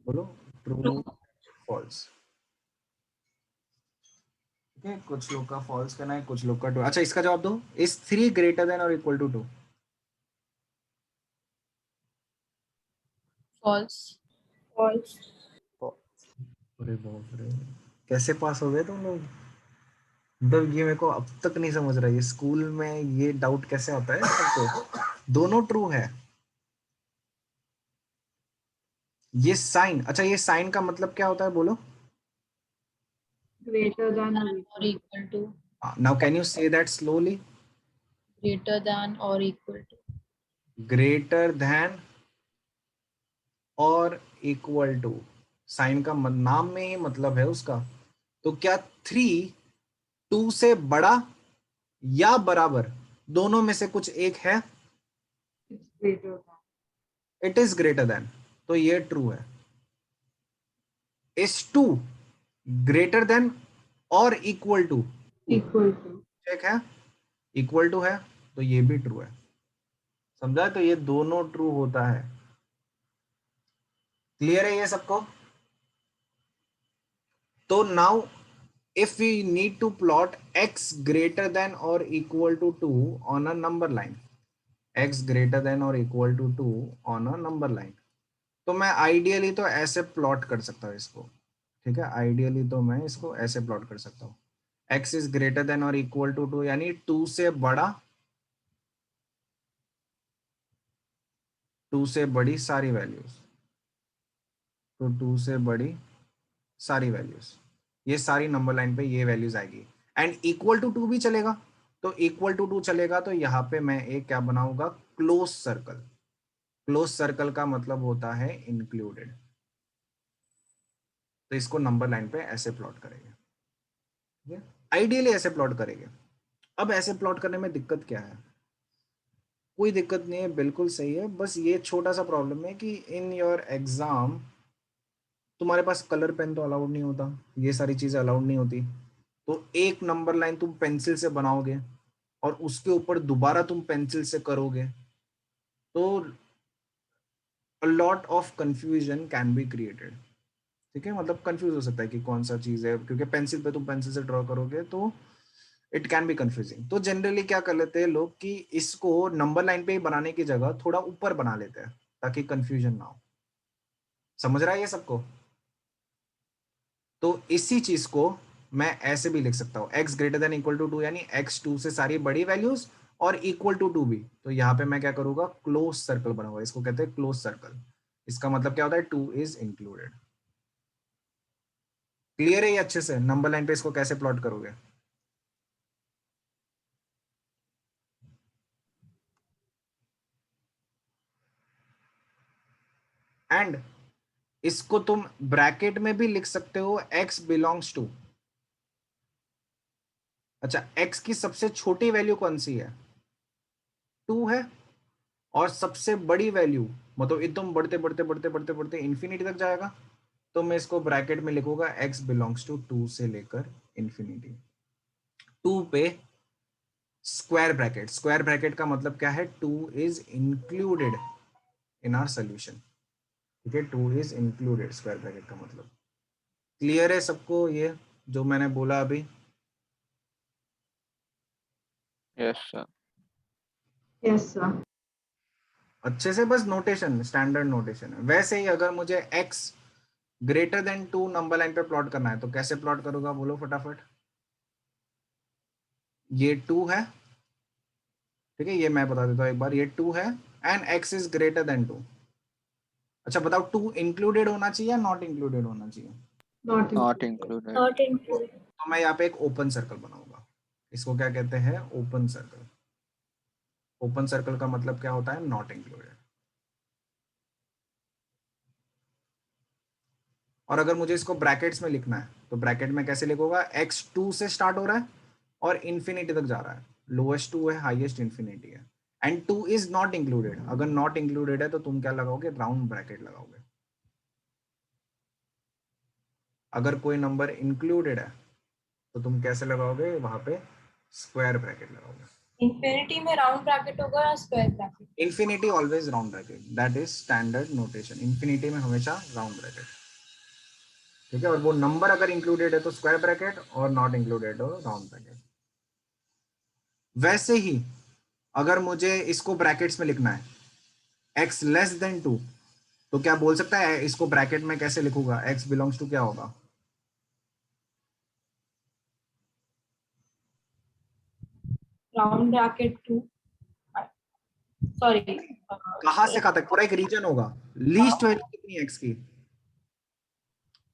बोलो ट्रू फॉल्स। ठीक है, कुछ लोग का फॉल्स करना है, कुछ लोग का ट्रू। अच्छा इसका जवाब दो, इज 3 ग्रेटर देन और इक्वल टू 2? false False. अरे बाप रे, कैसे पास हो गए तुम लोग? मतलब ये मेरे को अब तक नहीं समझ रहा, ये स्कूल में ये डाउट कैसे आता है सबको? दोनों ट्रू है। ये साइन, अच्छा ये साइन का मतलब क्या होता है बोलो? Greater than or or equal to now can you say that slowly? greater than or equal to greater than और इक्वल टू, साइन का नाम में ही मतलब है उसका। तो क्या 3 2 से बड़ा या बराबर, दोनों में से कुछ एक है? it's greater than. It is greater than, तो ये ट्रू है। इज 2 ग्रेटर देन और equal to? Equal to. Check है, इक्वल टू है, तो ये भी ट्रू है। समझा? तो ये दोनों ट्रू होता है। क्लियर है ये सबको? तो now if we need to plot x greater than or equal to 2 on a number line, x greater than or equal to 2 on a number line, तो मैं आइडियली तो ऐसे प्लॉट कर सकता हूँ इसको। ठीक है, आइडियली तो मैं इसको ऐसे प्लॉट कर सकता हूँ, x इज ग्रेटर देन और इक्वल टू 2 यानी 2 से बड़ा 2 से बड़ी सारी वैल्यूज, तो 2 से बड़ी सारी वैल्यूज, ये सारी नंबर लाइन पे ये वैल्यूज आएगी। एंड इक्वल टू 2 भी चलेगा, तो इक्वल टू 2 चलेगा तो यहाँ पे मैं एक क्या बनाऊंगा, क्लोज सर्कल। क्लोज सर्कल का मतलब होता है इंक्लूडेड। तो इसको नंबर लाइन पे ऐसे प्लॉट करेंगे, आइडियली ऐसे प्लॉट करेंगे। अब ऐसे प्लॉट करने में दिक्कत क्या है? कोई दिक्कत नहीं है, बिल्कुल सही है। बस ये छोटा सा प्रॉब्लम है कि इन योर एग्जाम तुम्हारे पास कलर पेन तो अलाउड नहीं होता, ये सारी चीजें अलाउड नहीं होती। तो एक नंबर लाइन तुम पेंसिल से बनाओगे और उसके ऊपर दोबारा तुम पेंसिल से करोगे, तो a lot of confusion can be created। ठीक है, मतलब कंफ्यूज हो सकता है कि कौन सा चीज है, क्योंकि पेंसिल पे तुम पेंसिल से ड्रॉ करोगे तो इट कैन बी कंफ्यूजिंग। तो जनरली क्या कर लेते हैं लोग कि इसको नंबर लाइन पे ही बनाने की जगह थोड़ा ऊपर बना लेते हैं ताकि कंफ्यूजन ना हो। समझ रहा है ये सबको? तो इसी चीज को मैं ऐसे भी लिख सकता हूँ, x greater than equal to 2, यानी x 2 से सारी बड़ी वैल्यूज और इक्वल टू 2 भी। तो यहाँ पे मैं क्या करूंगा, क्लोज सर्कल बनाऊंगा, इसको कहते हैं क्लोज सर्कल। इसका मतलब क्या होता है, 2 इज इंक्लूडेड। क्लियर है ये अच्छे से? नंबर लाइन पे इसको कैसे प्लॉट करोगे? एंड इसको तुम ब्रैकेट में भी लिख सकते हो, x बिलोंग्स टू। अच्छा, x की सबसे छोटी वैल्यू कौन सी है? 2 है। और सबसे बड़ी वैल्यू, मतलब एकदम बढ़ते बढ़ते बढ़ते बढ़ते बढ़ते इंफिनिटी तक जाएगा, तो मैं इसको ब्रैकेट में लिखूंगा x बिलोंग्स टू 2 से लेकर इंफिनिटी। 2 पे स्क्वायर ब्रैकेट, स्क्वायर ब्रैकेट का मतलब क्या है, 2 is included in our solution. ठीक है, 2 इज इंक्लूडेड, स्क्वायर ब्रैकेट का मतलब। क्लियर है सबको ये जो मैंने बोला अभी? Yes sir. Yes, sir. अच्छे से, बस नोटेशन स्टैंडर्ड नोटेशन है। वैसे ही अगर मुझे x greater then 2 number line पे प्लॉट करना है तो कैसे प्लॉट करूंगा, बोलो फटाफट। ये 2 है, ठीक है, ये मैं बता देता हूँ एक बार, ये 2 है and x is greater then 2। अच्छा बताओ, 2 इंक्लूडेड होना चाहिए या नॉट इंक्लूडेड होना चाहिए? Not not included. Included. Not included. तो मैं यहाँ पे एक ओपन सर्कल बनाऊंगा, इसको क्या कहते हैं, ओपन सर्कल। ओपन सर्कल का मतलब क्या होता है, नॉट इंक्लूडेड। और अगर मुझे इसको ब्रैकेट्स में लिखना है तो ब्रैकेट में कैसे लिखूंगा, x 2 से स्टार्ट हो रहा है और इंफिनिटी तक जा रहा है, लोएस्ट 2 है, हाईएस्ट इंफिनिटी है, एंड 2 इज नॉट इंक्लूडेड। अगर नॉट इंक्लूडेड है तो तुम क्या लगाओगे, राउंड ब्रैकेट लगाओगे। अगर कोई नंबर इंक्लूडेड है तो तुम कैसे लगाओगे, वहां पे स्क्वायर ब्रैकेट लगाओगे। इंफिनिटी में राउंड ब्रैकेट होगा या square bracket? Infinity always round bracket, that is standard notation. Infinity में हमेशा राउंड ब्रैकेट, ठीक है। और वो नंबर अगर इंक्लूडेड है तो स्क्वायर ब्रैकेट, और नॉट इंक्लूडेड हो राउंड ब्रैकेट। वैसे ही अगर मुझे इसको ब्रैकेट्स में लिखना है, x लेस देन 2, तो क्या बोल सकता है, इसको ब्रैकेट में कैसे लिखूंगा, x बिलोंग्स टू क्या होगा, राउंड ब्रैकेट 2, सॉरी, कहां से कहां तक, पूरा एक रीजन होगा। लीस्ट वैल्यू कितनी है x की,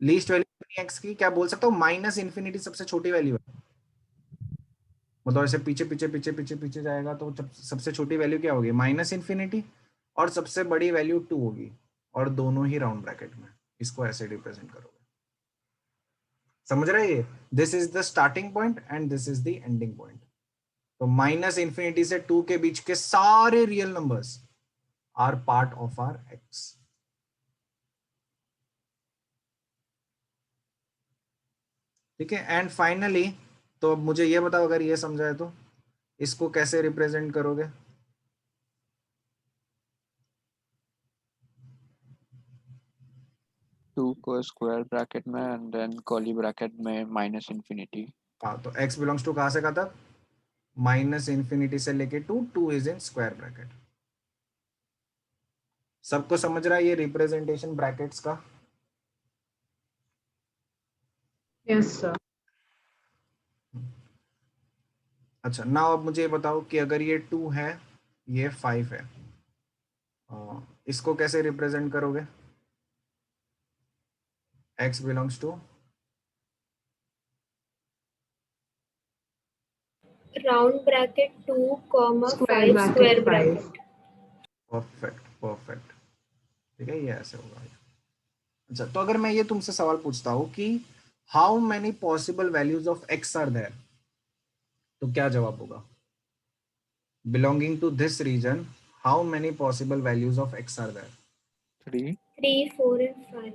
लीस्ट वैल्यू कितनी है x की, क्या बोल सकता हूँ, माइनस इंफिनिटी सबसे छोटी वैल्यू है। मतलब ऐसे पीछे पीछे पीछे पीछे पीछे जाएगा तो सबसे छोटी वैल्यू क्या होगी, माइनस इंफिनिटी, और सबसे बड़ी वैल्यू 2 होगी, और दोनों ही राउंड ब्रैकेट में। इसको ऐसे रिप्रेजेंट करोगे, समझ रहे ये? This is the starting point and this is the ending point. तो माइनस इंफिनिटी से 2 के बीच के सारे real numbers are part of our x. ठीक है, एंड फाइनली, तो अब मुझे ये बताओ, अगर ये समझा है तो इसको कैसे रिप्रेजेंट करोगे, 2 को स्क्वायर ब्रैकेट में एंड देन कर्ली ब्रैकेट में माइनस इंफिनिटी। हाँ, तो x बिलोंग्स टू कहां से कहा था, माइनस इंफिनिटी से लेके 2, 2 इज इन स्क्वायर ब्रैकेट। सबको समझ रहा है ये रिप्रेजेंटेशन ब्रैकेट्स का? Yes, sir. अच्छा, नाउ अब मुझे ये बताओ कि अगर ये 2 है, ये 5 है, इसको कैसे रिप्रेजेंट करोगे? x belongs to round bracket 2, Square 5 bracket square 5. Bracket. Perfect. ठीक है, ये ऐसे होगा। अच्छा, तो अगर मैं ये तुमसे सवाल पूछता हूँ कि how many possible values of x are there, तो क्या जवाब होगा? Belonging to this region, how many possible values of x are there? 3. 3, 4 and 5.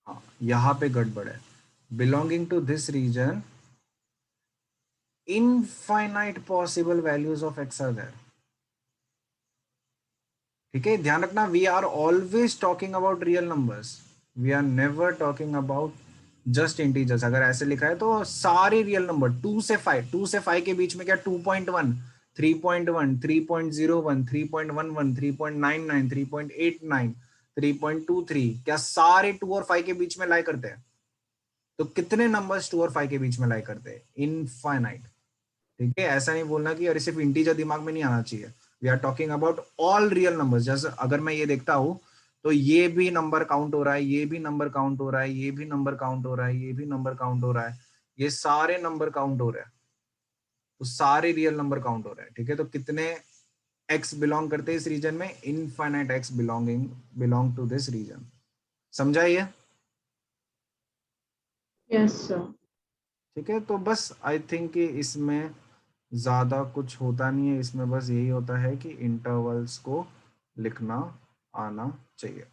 हाँ, यहाँ पे गड़बड़ है। Belonging to this region, infinite possible values of x are there. ठीक है, ध्यान रखना, we are always talking about real numbers, we are never talking about just integers. अगर ऐसे लिखा है तो सारे रियल नंबर 2 से 5 के बीच में क्या 2.1, 3.1, 3.01, 3.11, 3.99, 3.89, 3.23, क्या सारे 2 और 5 के बीच में लाई करते हैं? तो कितने नंबर्स 2 और 5 के बीच में लाई करते हैं? इनफाइनाइट। ठीक है, ऐसा नहीं बोलना कि अरे सिर्फ इंटीजर दिमाग में नहीं आना चाहिए। We are talking about all real numbers. जैसे अगर मैं ये देखता हूं तो ये भी नंबर काउंट हो रहा है, ये भी नंबर काउंट हो रहा है, ये भी नंबर काउंट हो रहा है, ये भी नंबर काउंट हो रहा है, ये सारे नंबर काउंट हो रहे हैं, तो सारे रियल नंबर काउंट हो रहे हैं। ठीक है, तो कितने एक्स बिलोंग करते हैं इस रीजन में? Infinite x belong to this region. समझा ये? Yes, sir. ठीक है, तो बस आई थिंक कि इसमें ज़्यादा कुछ होता नहीं है, इसमें बस यही होता है कि इंटरवल्स को लिखना आना चाहिए।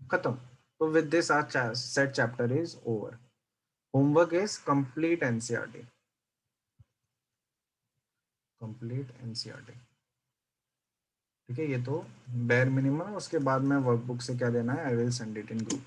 खत्म। तो with this our set chapter is over. Homework is complete NCERT. ठीक है, ये तो बेयर मिनिमम। उसके बाद में वर्कबुक से क्या देना है, I will send it in group.